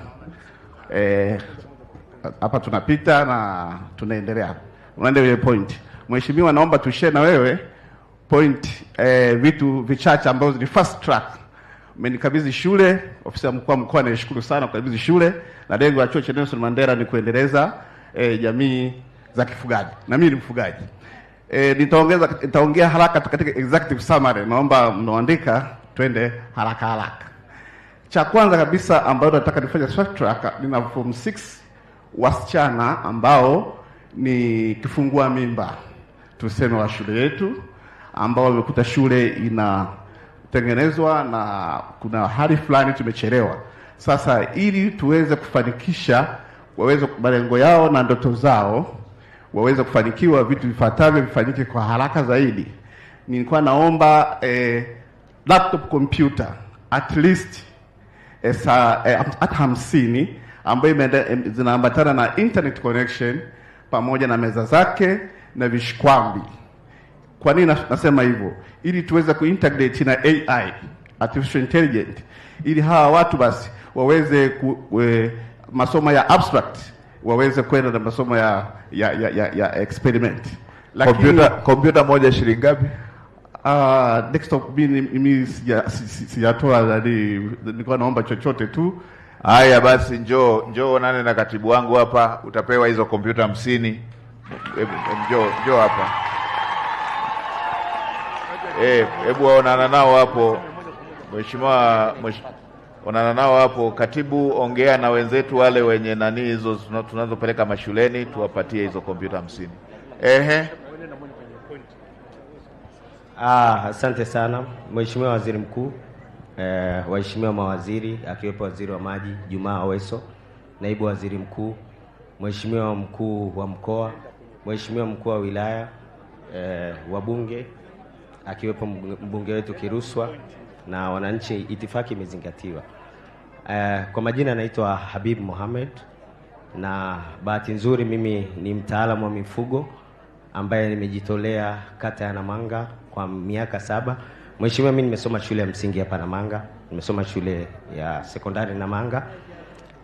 Speaker 7: Hapa tunapita na tunaendelea. Unaendelea point. Mheshimiwa, naomba tushare na wewe point vitu vichache ambavyo ni fast track. Umenikabidhi shule, ofisi ya mkuu wa mkoa naishukuru sana kwa kukabidhi shule, na lengo la chuo cha Nelson Mandela ni kuendeleza jamii za kifugaji. Na mimi ni mfugaji. Nitaongea haraka katika executive summary. Naomba mnaandika twende haraka. Cha kwanza kabisa ambayo nataka nifanye fast track, nina form 6 wasichana ambao ni kifungua mimba tuseme wa shule yetu, ambao wamekuta shule inatengenezwa na kuna hali fulani tumechelewa. Sasa ili tuweze kufanikisha waweze malengo yao na ndoto zao, waweze kufanikiwa, vitu vifuatavyo vifanyike kwa haraka zaidi. Nilikuwa naomba laptop computer at least hata 50 ambayo zinaambatana na internet connection pamoja na meza zake na vishikwambi. Kwa nini nasema hivyo? Ili tuweze kuintegrate na AI, artificial intelligence, ili hawa watu basi waweze masomo ya abstract waweze kwenda na masomo ya experiment.
Speaker 6: Lakini computer moja shilingi ngapi?
Speaker 7: Desktop mimi sijatoa, nilikuwa naomba chochote tu.
Speaker 6: Haya basi, njoo nane na katibu wangu hapa, utapewa hizo kompyuta 50. Njoo hapa. Hebu waonana nao hapo. Mheshimiwa, onana nao hapo. Katibu, ongea na wenzetu wale wenye nani hizo tunazopeleka mashuleni, tuwapatie hizo kompyuta 50.
Speaker 8: Asante sana Mheshimiwa Waziri Mkuu, waheshimiwa mawaziri akiwepo Waziri wa Maji Jumaa Aweso, Naibu Waziri Mkuu, Mheshimiwa Mkuu wa Mkoa, Mheshimiwa Mkuu wa Wilaya, wabunge akiwepo mbunge wetu Kiruswa na wananchi, itifaki imezingatiwa. Kwa majina naitwa Habib Mohamed, na bahati nzuri mimi ni mtaalamu wa mifugo ambaye nimejitolea kata ya Namanga kwa miaka 7. Mheshimiwa, mimi nimesoma shule ya msingi hapa Namanga, nimesoma shule ya sekondari Namanga,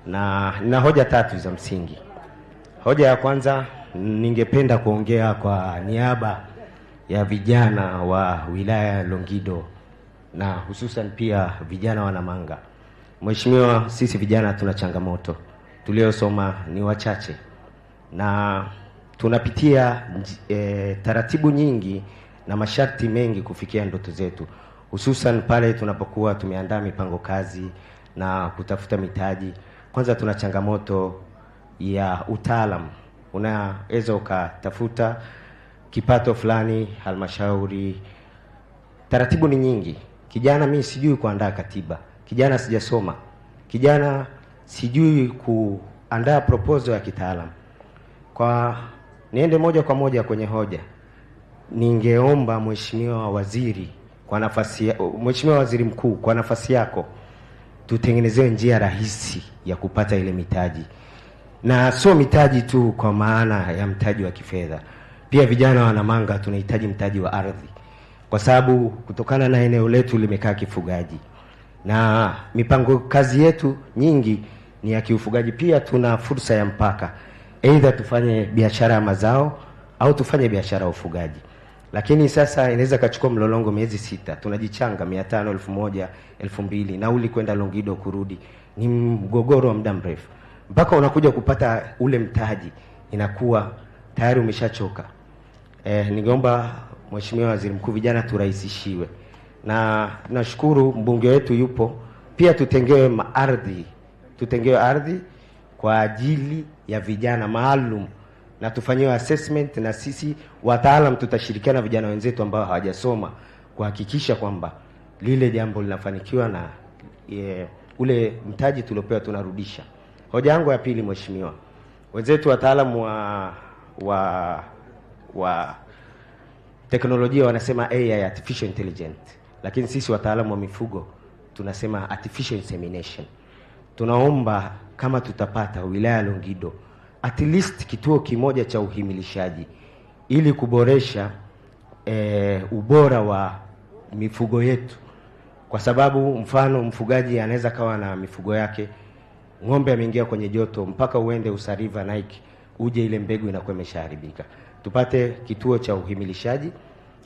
Speaker 8: na nina hoja 3 za msingi. Hoja ya kwanza, ningependa kuongea kwa niaba ya vijana wa wilaya ya Longido na hususan pia vijana wa Namanga. Mheshimiwa, sisi vijana tuna changamoto. Tuliosoma ni wachache na tunapitia taratibu nyingi na masharti mengi kufikia ndoto zetu, hususan pale tunapokuwa tumeandaa mipango kazi na kutafuta mitaji. Kwanza tuna changamoto ya utaalamu. Unaweza ukatafuta kipato fulani halmashauri, taratibu ni nyingi. Kijana mimi sijui kuandaa katiba, kijana sijasoma, kijana sijui kuandaa proposal ya kitaalamu. Kwa niende moja kwa moja kwenye hoja, ningeomba Mheshimiwa Waziri Mheshimiwa Waziri Mkuu, kwa nafasi yako tutengenezewe njia rahisi ya kupata ile mitaji, na sio mitaji tu kwa maana ya mtaji wa kifedha. Pia vijana wa Namanga tunahitaji mtaji wa ardhi, kwa sababu kutokana na eneo letu limekaa kifugaji na mipango kazi yetu nyingi ni ya kiufugaji. Pia tuna fursa ya mpaka, aidha tufanye biashara ya mazao au tufanye biashara ya ufugaji. Lakini sasa inaweza kachukua mlolongo miezi 6, tunajichanga 500, 1000, 2000, nauli kwenda Longido kurudi, ni mgogoro wa muda mrefu. Mpaka unakuja kupata ule mtaji inakuwa tayari umeshachoka. Ningeomba Mheshimiwa Waziri Mkuu, vijana turahisishiwe, na nashukuru mbunge wetu yupo. Pia tutengewe ardhi kwa ajili ya vijana maalum, na tufanyiwe assessment, na sisi wataalamu tutashirikiana na vijana wenzetu ambao hawajasoma kuhakikisha kwamba lile jambo linafanikiwa na ule mtaji tuliopewa tunarudisha. Hoja yangu ya pili, Mheshimiwa, wenzetu wataalamu wa teknolojia wanasema AI, artificial intelligence, lakini sisi wataalamu wa mifugo tunasema artificial insemination. Tunaomba kama tutapata wilaya ya Longido at least kituo kimoja cha uhimilishaji ili kuboresha ubora wa mifugo yetu, kwa sababu mfano mfugaji anaweza kawa na mifugo yake, ng'ombe ameingia kwenye joto, mpaka uende Usariva Nike uje ile mbegu inakuwa imeshaharibika. Tupate kituo cha uhimilishaji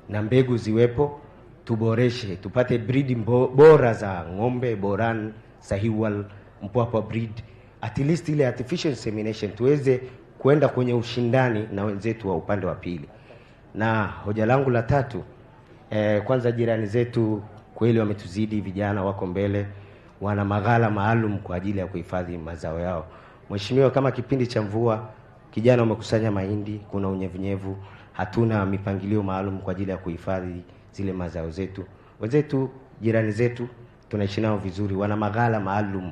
Speaker 8: na mbegu ziwepo, tuboreshe, tupate breed bora za ng'ombe, Boran, Sahiwal, Mpwapwa breed, at least ile artificial insemination tuweze kwenda kwenye ushindani na wenzetu wa upande wa pili. Na hoja langu la tatu, kwanza jirani zetu kweli wametuzidi, vijana wako mbele, wana maghala maalum kwa ajili ya kuhifadhi mazao yao. Mheshimiwa, kama kipindi cha mvua kijana wamekusanya mahindi, kuna unyevunyevu, hatuna mipangilio maalum kwa ajili ya kuhifadhi zile mazao zetu. Wenzetu jirani zetu tunaishi nao vizuri, wana maghala maalum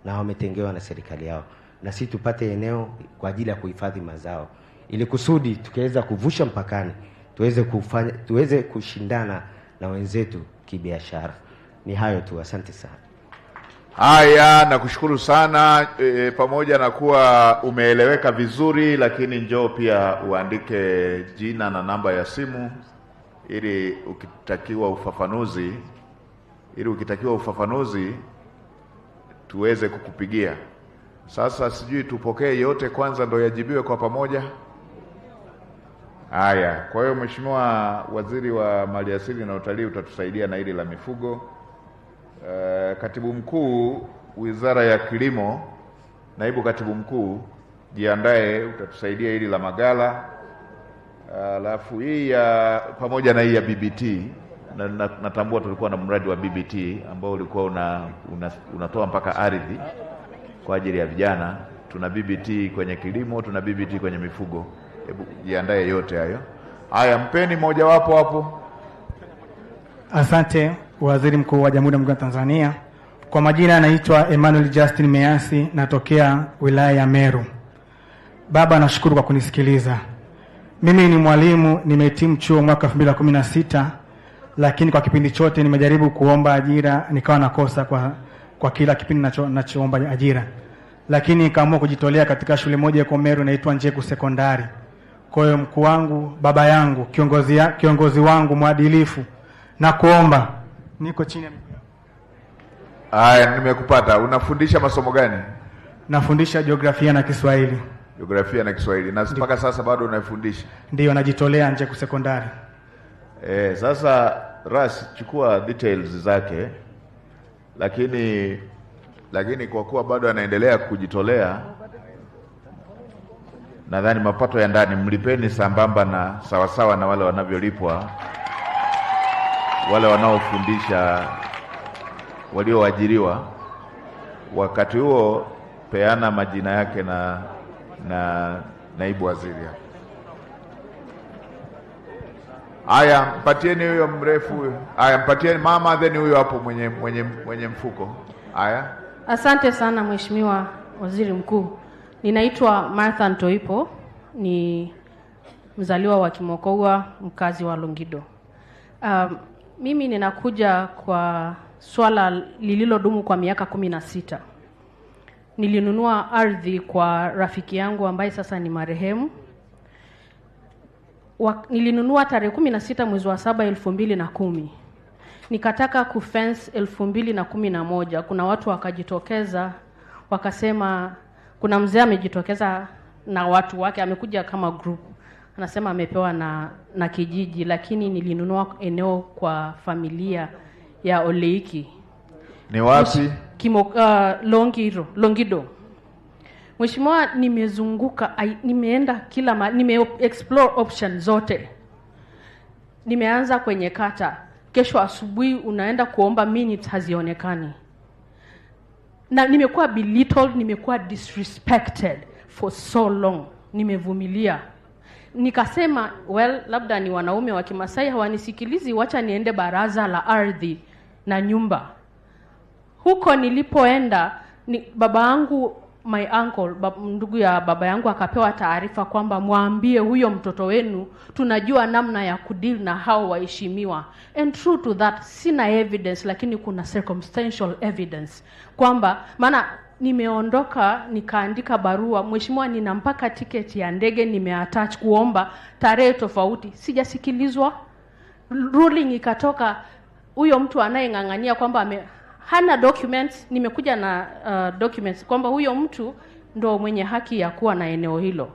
Speaker 8: na wametengewa na serikali yao, na sisi tupate eneo kwa ajili ya kuhifadhi mazao ili kusudi tukiweza kuvusha mpakani tuweze kushindana na wenzetu kibiashara. Ni hayo tu, asante sana.
Speaker 6: Haya, nakushukuru sana. Pamoja na kuwa umeeleweka vizuri, lakini njoo pia uandike jina na namba ya simu ili ukitakiwa ufafanuzi tuweze kukupigia. Sasa sijui tupokee yote kwanza ndo yajibiwe kwa pamoja. Haya, kwa hiyo Mheshimiwa Waziri wa Maliasili na Utalii utatusaidia na hili la mifugo. Katibu Mkuu Wizara ya Kilimo, Naibu Katibu Mkuu, jiandae, utatusaidia hili la magala. Alafu hii ya pamoja na hii ya BBT, natambua tulikuwa na mradi wa BBT ambao ulikuwa unatoa mpaka ardhi kwa ajili ya vijana. Tuna BBT kwenye kilimo, tuna BBT kwenye mifugo. Hebu jiandae yote hayo. Haya, mpeni moja wapo hapo.
Speaker 9: Asante Waziri Mkuu wa Jamhuri ya Muungano wa Tanzania. Kwa majina anaitwa Emmanuel Justin Measi, natokea wilaya ya Meru. Baba, nashukuru kwa kunisikiliza. Mimi ni mwalimu, nimehitimu chuo mwaka 2016, lakini kwa kipindi chote nimejaribu kuomba ajira, nikawa nakosa kwa kila kipindi nachoomba ajira. Lakini nikaamua kujitolea katika shule moja ya Meru inaitwa Njeku Sekondari. Kwa hiyo mkuu wangu, baba yangu, kiongozi wangu mwadilifu, na kuomba niko chini ya
Speaker 6: Haya, nimekupata. Unafundisha masomo gani?
Speaker 9: Nafundisha jiografia na Kiswahili.
Speaker 6: Jiografia na Kiswahili. Na mpaka sasa bado unafundisha?
Speaker 9: Ndio, najitolea Njeku Sekondari.
Speaker 6: Sasa Ras, chukua details zake. Lakini kwa kuwa bado anaendelea kujitolea, nadhani mapato ya ndani mlipeni sambamba na sawasawa na wale wanavyolipwa wale wanaofundisha walioajiriwa. Wakati huo peana majina yake na naibu waziri. Haya, mpatieni huyo mrefu huyo. Haya, mpatieni mama, then huyo hapo mwenye mfuko. Haya.
Speaker 10: Asante sana Mheshimiwa Waziri Mkuu. Ninaitwa Martha Ntoipo, ni mzaliwa wa Kimokoua, mkazi wa Longido. Mimi ninakuja kwa swala lililodumu kwa miaka 16. Nilinunua ardhi kwa rafiki yangu ambaye sasa ni marehemu. Nilinunua tarehe 16 mwezi wa 7 2010. Nikataka kufence 2011. Kuna watu wakajitokeza wakasema, kuna mzee amejitokeza na watu wake, amekuja kama group, anasema amepewa na kijiji, lakini nilinunua eneo kwa familia ya Oleiki.
Speaker 6: Ni wapi?
Speaker 10: Longido. Mheshimiwa, nimezunguka, nimeenda kila mahali, explore options zote. Nimeanza kwenye kata. Kesho asubuhi unaenda kuomba minutes, hazionekani. Na nimekuwa belittled, nimekuwa disrespected for so long. Nimevumilia. Nikasema, labda ni wanaume wa Kimasai hawanisikilizi, wacha niende baraza la ardhi na nyumba. Huko nilipoenda, baba yangu, my uncle, ndugu ya baba yangu, akapewa taarifa kwamba mwambie huyo mtoto wenu tunajua namna ya kudeal na hao waheshimiwa. And true to that, sina evidence, lakini kuna circumstantial evidence kwamba, maana nimeondoka nikaandika barua, mheshimiwa, nina mpaka tiketi ya ndege nimeattach kuomba tarehe tofauti, sijasikilizwa. Ruling ikatoka, huyo mtu anayengangania kwamba hana documents, nimekuja na documents kwamba huyo mtu ndo mwenye haki ya kuwa na eneo hilo.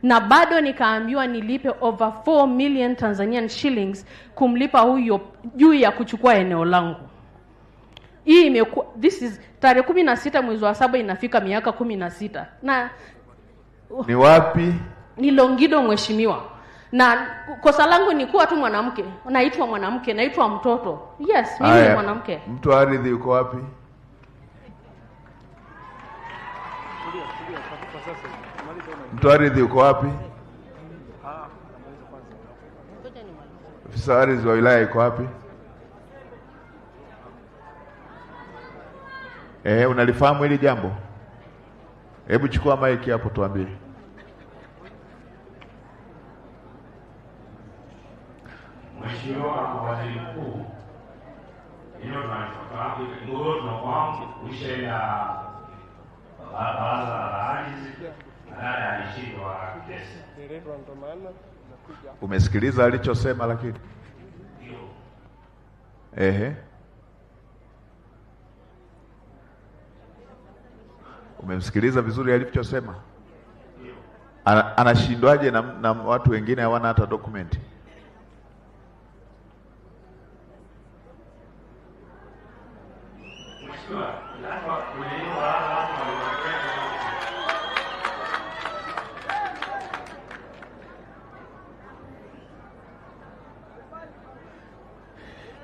Speaker 10: Na bado nikaambiwa nilipe over 4 million Tanzanian shillings kumlipa huyo juu ya kuchukua eneo langu. Hii imekuwa, this is tarehe 16 mwezi wa 7 inafika miaka 16. Na
Speaker 6: ni wapi?
Speaker 10: Ni Longido, mheshimiwa. Na kosa langu ni kuwa tu mwanamke. Naitwa mwanamke, naitwa mtoto. Yes, mimi ni mwanamke.
Speaker 6: Mtu wa ardhi yuko wapi? Mtu wa ardhi yuko wapi? Afisa wa ardhi wa wilaya yuko wapi? Unalifahamu hili jambo? Hebu chukua maiki hapo tuambie.
Speaker 11: Mheshimiwa Waziri Mkuu, hilo tunafahamu, ndio tunafahamu kuisha baraza la ardhi na alishindwa kesi.
Speaker 6: Umesikiliza alichosema lakini? Ndio. Umemsikiliza vizuri alichosema? Ndio. Anashindwaje na watu wengine hawana hata document?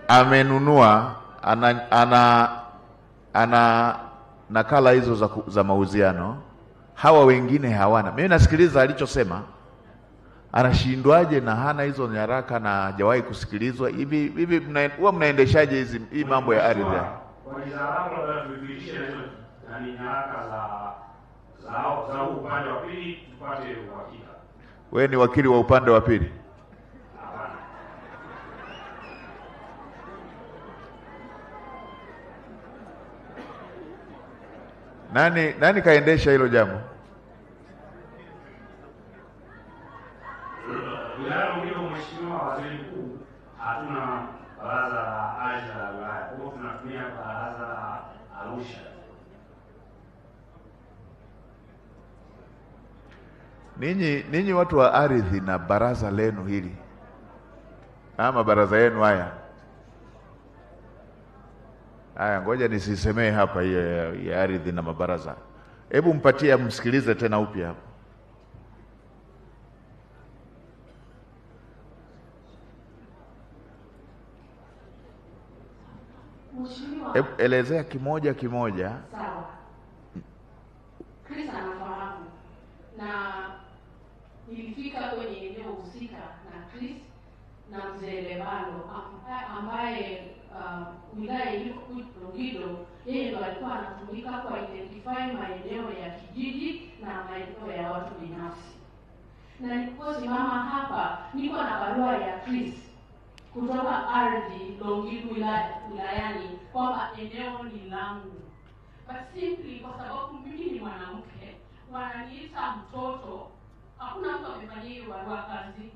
Speaker 6: Amenunua, ana nakala hizo za mauziano, hawa wengine hawana. Mimi nasikiliza alichosema. Anashindwaje na hana hizo nyaraka na hajawahi kusikilizwa? Hivi huwa mnaendeshaje hii mambo ya ardhi?
Speaker 11: Kwa wizara labda tuifikishie na nyaraka za upande wa pili tupate uhakika.
Speaker 6: Wewe ni wakili wa upande wa pili? Nani kaendesha hilo jambo?
Speaker 11: Mheshimiwa Waziri Mkuu, hatuna baraza la ardhi la wilaya, kwa hiyo tunatumia baraza la Arusha.
Speaker 6: Ninyi watu wa ardhi na baraza lenu hili ama baraza yenu haya, ngoja nisisemee hapa hiyo ya ardhi na mabaraza. Hebu mpatie msikilize tena upya hapo. Hebu elezea kimoja.
Speaker 10: Sawa. Chris anafahamu. Na nilifika kwenye eneo husika na Chris na Mzee Lebalo ambaye wilaya iliyokuwa Longido yeye ndo alikuwa anatumika kwa identify maeneo ya kijiji na maeneo ya watu binafsi. Na niliposimama hapa niko na barua ya Chris kutoka ardhi Longido wilayani kwamba eneo ni langu. But simply kwa sababu mimi ni mwanamke, wananiita mtoto, hakuna mtu amefanyia hiyo barua kazi.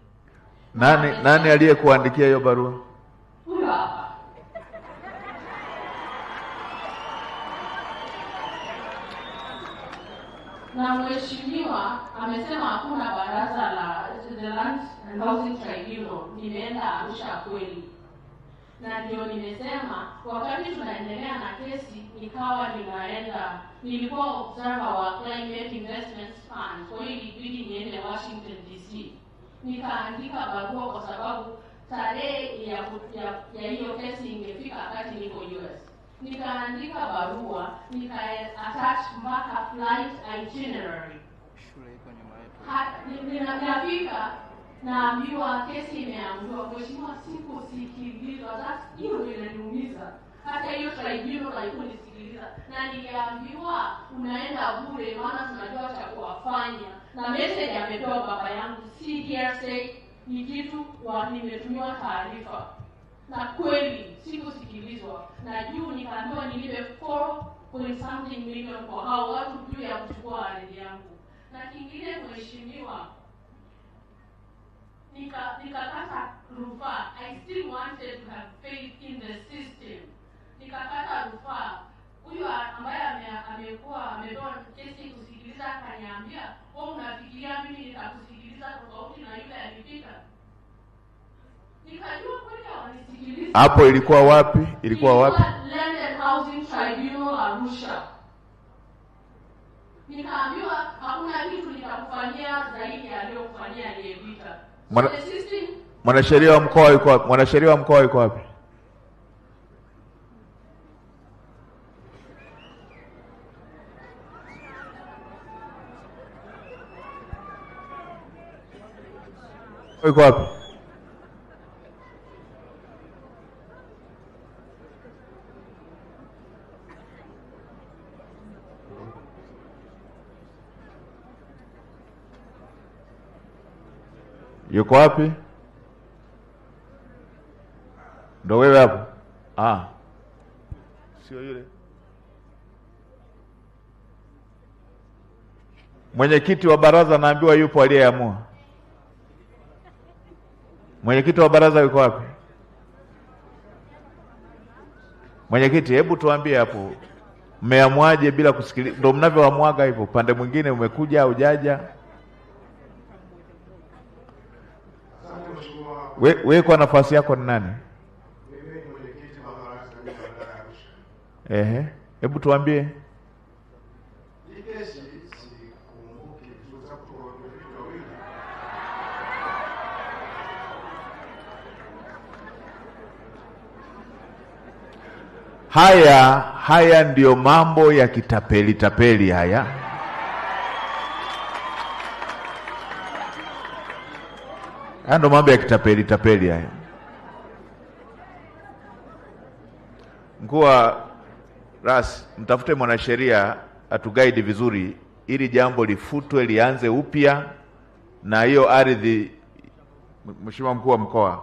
Speaker 6: Nani aliyekuandikia hiyo barua?
Speaker 10: Huyo hapa. Na mheshimiwa amesema hakuna baraza la the Land and Housing Tribunal. Nimeenda Arusha kweli, na ndio nimesema wakati tunaendelea na kesi nilikuwa observer wa Climate Investments Fund, kwa hiyo ilibidi niende Washington DC. Nikaandika barua kwa sababu tarehe ya hiyo kesi ingefika wakati niko US. Nikaandika barua, attach mpaka flight itinerary. Ninafika naambiwa kesi imeamriwa. Mheshimiwa, sikusikilizwa. Hiyo ndio inaniumiza. Hata hiyo tribunal haikunisikiliza. Na niliambiwa unaenda bure, maana tunajua cha kuwafanya. Na message amepewa baba yangu, si hearsay, ni kitu nimetumiwa taarifa. Na kweli sikusikilizwa. Na juu nikaambiwa nilipe 4.something million kwa hao watu juu ya kuchukua ardhi yangu. Na kingine mheshimiwa, nikakata rufaa. I still wanted to have faith in the system. Nikakata rufaa. Huyu ambaye amepewa kesi kusikiliza akaniambia, wewe unafikiria mimi nitakusikiliza tofauti na yule alipita? Nikajua kweli hawanisikiliza.
Speaker 6: Hapo ilikuwa wapi? Ilikuwa wapi?
Speaker 10: Land and Housing Tribunal Arusha. Nikaambiwa hakuna kitu nitakufanyia zaidi ya aliyokufanyia aliyepita.
Speaker 6: Mwanasheria wa mkoa yuko wapi? Mwanasheria wa mkoa yuko wapi? Yuko wapi? Yuko wapi? Ndio wewe hapo? Sio yule. Mwenyekiti wa baraza naambiwa yupo aliyeamua. Mwenyekiti wa baraza yuko wapi? Mwenyekiti, hebu tuambie hapo. Mmeamwaje bila kusikiliza? Ndio mnavyoamwaga hivyo. Pande mwingine umekuja au hujaja? Wewe kwa nafasi yako ni nani?
Speaker 12: Mimi ni mwenyekiti wa baraza la Arusha.
Speaker 6: Hebu tuambie.
Speaker 12: Hii kesi sikumbuki vizuri sababu kwa vitu viwili.
Speaker 6: Haya ndiyo mambo ya kitapeli haya. Haya ndo mambo ya kitapeli haya. Mkuu wa RAS, mtafute mwanasheria atuguide vizuri ili jambo lifutwe lianze upya, na hiyo ardhi. Mheshimiwa mkuu wa mkoa,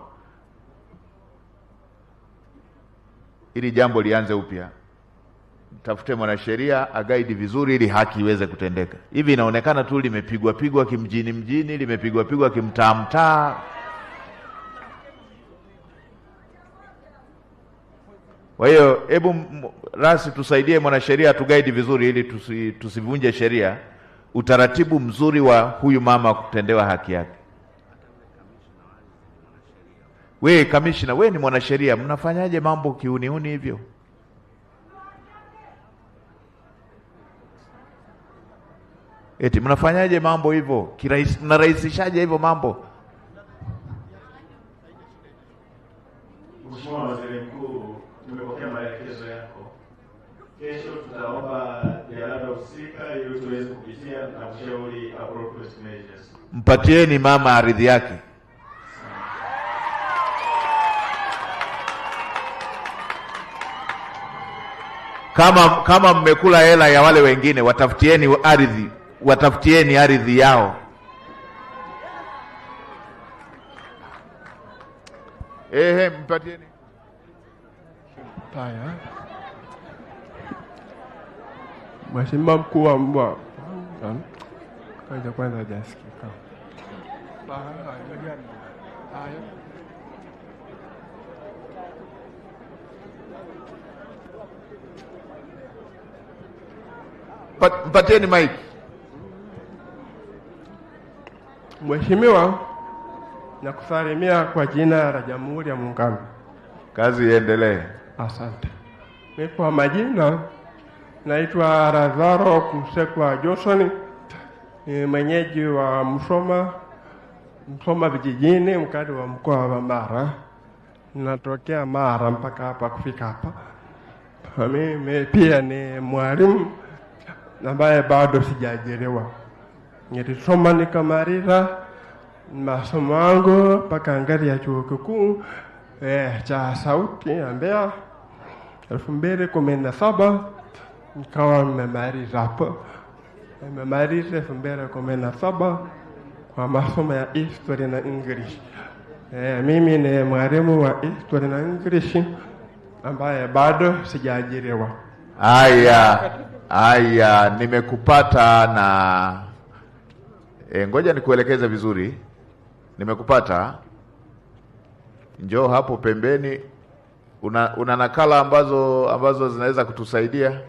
Speaker 6: ili jambo lianze upya, mtafute mwanasheria aguide vizuri ili haki iweze kutendeka. Hivi inaonekana tu limepigwa kimjini, limepigwa kimtaa. Kwa hiyo hebu RAS tusaidie mwanasheria atuguide vizuri ili tusivunje sheria, utaratibu mzuri wa huyu mama kutendewa haki yake. Wewe kamishna, wewe ni mwanasheria, mnafanyaje mambo kiuniuni hivyo? Eti mnafanyaje mambo hivyo? Mnarahisishaje hivyo mambo?
Speaker 11: Mheshimiwa Waziri Mkuu, tumepokea maelekezo yako. Kesho tutaomba jalada husika ili tuweze kupitia na kushauri appropriate measures.
Speaker 6: Mpatieni mama ardhi yake. kama mmekula hela ya wale wengine, watafutieni ardhi yao. Mpatieni.
Speaker 13: Haya. Mheshimiwa mkuu wa mkoa. Kwanza hajasikika.
Speaker 6: Mpatieni mic.
Speaker 13: Mheshimiwa, nakusalimia kwa jina la Jamhuri ya Muungano.
Speaker 6: Kazi iendelee.
Speaker 13: Asante. Mimi kwa majina naitwa Lazaro Kusekwa Johnson, ni mwenyeji wa Msoma vijijini, mkazi wa mkoa wa Mara. Natokea Mara mpaka hapa kufika hapa. Mimi pia ni mwalimu ambaye bado sijaajiriwa. Nilisoma nikamaliza masomo yangu mpaka ngazi ya chuo kikuu cha Sauti ya Mbeya 2017, nikawa nimemaliza hapo. Nimemaliza 2017 kwa masomo ya History na English. Mimi ni mwalimu wa History na English ambaye bado sijaajiriwa.
Speaker 6: Aya, nimekupata na ngoja nikuelekeze vizuri. Nimekupata. Njoo hapo pembeni. Una nakala ambazo zinaweza kutusaidia?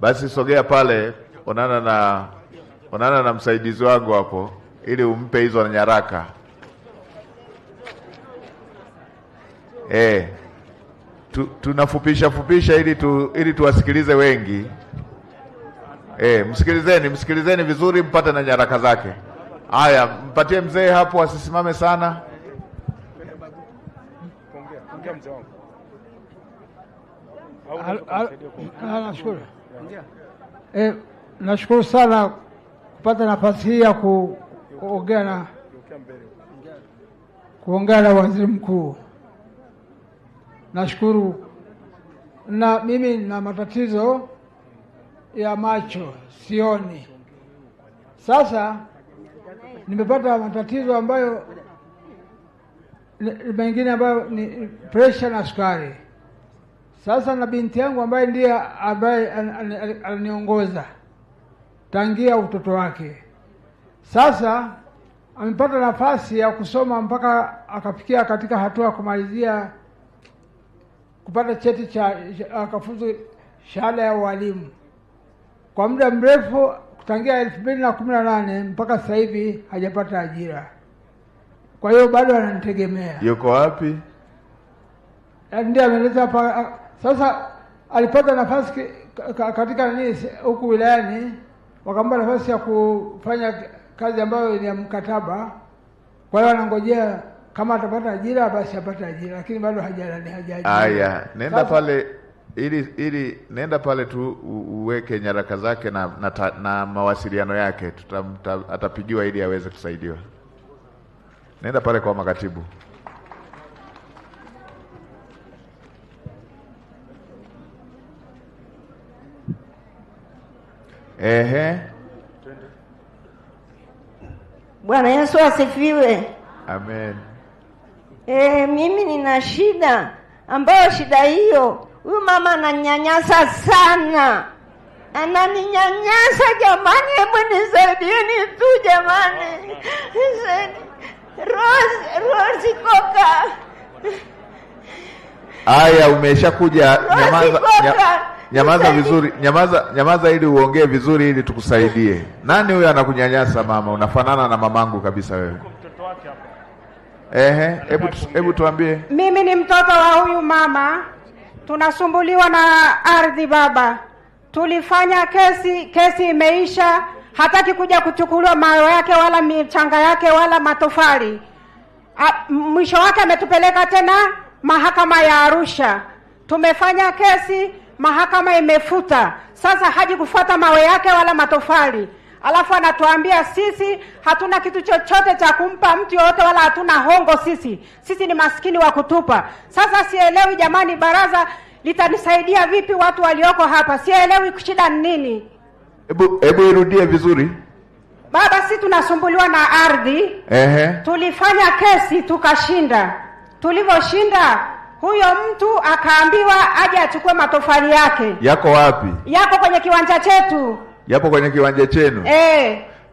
Speaker 6: Basi sogea pale, onana na msaidizi wangu hapo ili umpe hizo nyaraka. Tunafupisha ili tuwasikilize wengi. Msikilizeni vizuri mpate na nyaraka zake. Haya, mpatie mzee hapo asisimame sana.
Speaker 14: Nashukuru. Nashukuru sana kupata nafasi hii ya kuongea na waziri mkuu. Nashukuru. Na mimi na matatizo ya macho, sioni. Sasa nimepata matatizo ambayo mengine ambayo ni pressure na sukari. Sasa na binti yangu ambaye ndiye aniongoza tangia utoto wake. Sasa amepata nafasi ya kusoma mpaka akafikia katika hatua ya kumalizia kupata cheti cha akafuzu shahada ya ualimu. Kwa muda mrefu kutangia 2018 mpaka sasa hivi hajapata ajira. Kwa hiyo bado ananitegemea.
Speaker 6: Yuko wapi?
Speaker 14: Ndiye ameleta hapa. Sasa alipata nafasi katika huku wilayani, wakampa nafasi ya kufanya kazi ambayo ni ya mkataba. Kwa hiyo anangojea kama atapata ajira basi apate ajira, lakini bado hajaajiriwa.
Speaker 6: Haya, nenda pale nenda pale tu uweke nyaraka zake na mawasiliano yake, atapigiwa ili aweze kusaidiwa. Nenda pale kwa makatibu.
Speaker 15: Bwana Yesu asifiwe.
Speaker 6: Amen.
Speaker 15: Mimi nina shida ambayo shida hiyo huyu mama ananyanyasa sana. Ananinyanyasa jamani, hebu nisaidieni tu jamani. Rose Koka.
Speaker 6: Aya, umeshakuja. Nyamaza vizuri. Nyamaza ili uongee vizuri ili tukusaidie. Nani huyo anakunyanyasa mama? Unafanana na mamangu kabisa wewe. Hebu tuambie.
Speaker 16: Mimi ni mtoto wa huyu mama. Tunasumbuliwa na ardhi baba. Tulifanya kesi imeisha. Hataki kuja kuchukuliwa mawe yake wala michanga yake wala matofali. Mwisho wake ametupeleka tena mahakama ya Arusha. Tumefanya kesi, mahakama imefuta. Sasa haji kufuata mawe yake wala matofali. Alafu anatuambia sisi hatuna kitu chochote cha kumpa mtu yote wala hatuna hongo sisi. Sisi ni maskini wa kutupa. Sasa sielewi jamani, baraza litanisaidia vipi watu walioko hapa? Sielewi shida ni nini.
Speaker 6: Hebu irudie vizuri.
Speaker 16: Baba, si tunasumbuliwa na ardhi. Tulifanya kesi tukashinda. Tulivyoshinda, huyo mtu akaambiwa aje achukue matofali yake.
Speaker 6: Yako wapi?
Speaker 16: Yako kwenye kiwanja chetu.
Speaker 6: Yapo kwenye kiwanja chenu?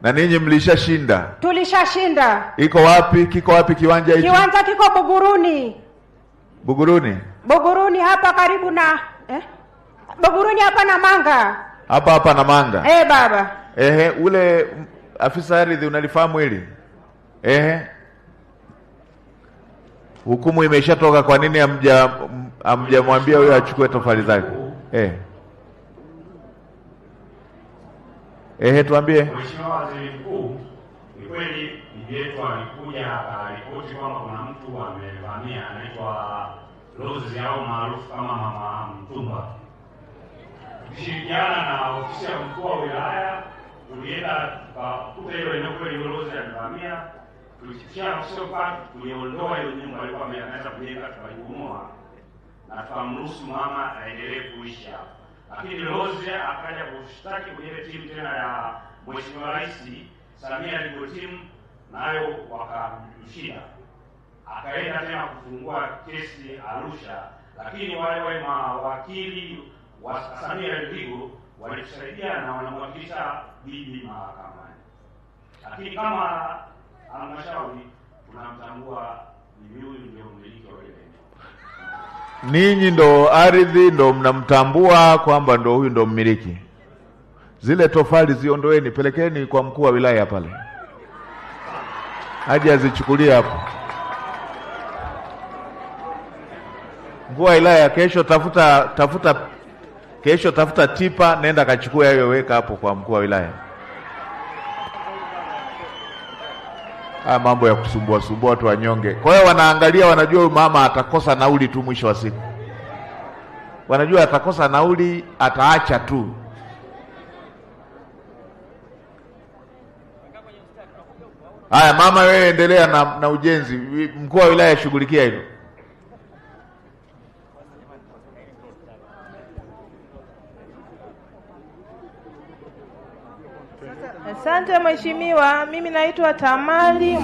Speaker 6: Na ninyi mlishashinda?
Speaker 16: Tulishashinda.
Speaker 6: Iko wapi? Kiko wapi kiwanja hicho?
Speaker 16: Kiwanja kiko Buguruni.
Speaker 6: Buguruni?
Speaker 16: Buguruni hapa karibu na Buguruni hapa na Manga.
Speaker 6: Hapa na Manga.
Speaker 16: Baba.
Speaker 6: Ule afisa ardhi unalifahamu hili? Hukumu imeshatoka, kwa nini hamjamwambia huyo achukue tofali zake? Tuambie.
Speaker 17: Mheshimiwa Waziri Mkuu, ni kweli bibi yetu alikuja akaripoti kwamba kuna mtu amevamia anaitwa Rose au maarufu kama Mama Mtumba. Tukishirikiana na ofisi ya mkuu wa wilaya tulienda tukakuta hilo eneo kweli Rose amevamia. Tulifikia sio pale tuliondoa hiyo nyumba alikuwa ameanza kujenga, tukaibomoa na tukamruhusu mama aendelee kuishi hapo. Lakini Rose akaja kushtaki kwenye timu tena ya Mheshimiwa Rais Samia Legal Team, nayo wakamshinda. Akaenda tena kufungua kesi Arusha, lakini wale mawakili wa Samia Legal walitusaidia na wanamwakilisha bibi mahakamani. Lakini kama halmashauri tunamtambua bibi huyu ndio mmiliki wa ile.
Speaker 6: Ninyi ndo ardhi ndo mnamtambua kwamba ndo huyu ndo mmiliki. Zile tofali ziondoeni, pelekeni kwa mkuu wa wilaya pale, aje azichukulie hapo. Mkuu wa wilaya, kesho tafuta tipa, nenda kachukua hiyo, weka hapo kwa mkuu wa wilaya. Mambo ya kusumbua watu wanyonge. Kwa hiyo wanaangalia, wanajua huyu mama atakosa nauli tu, mwisho wa siku wanajua atakosa nauli, ataacha tu. Haya mama, wewe endelea na ujenzi, mkuu wa wilaya shughulikia hilo.
Speaker 18: Asante Mheshimiwa, mimi naitwa Tamali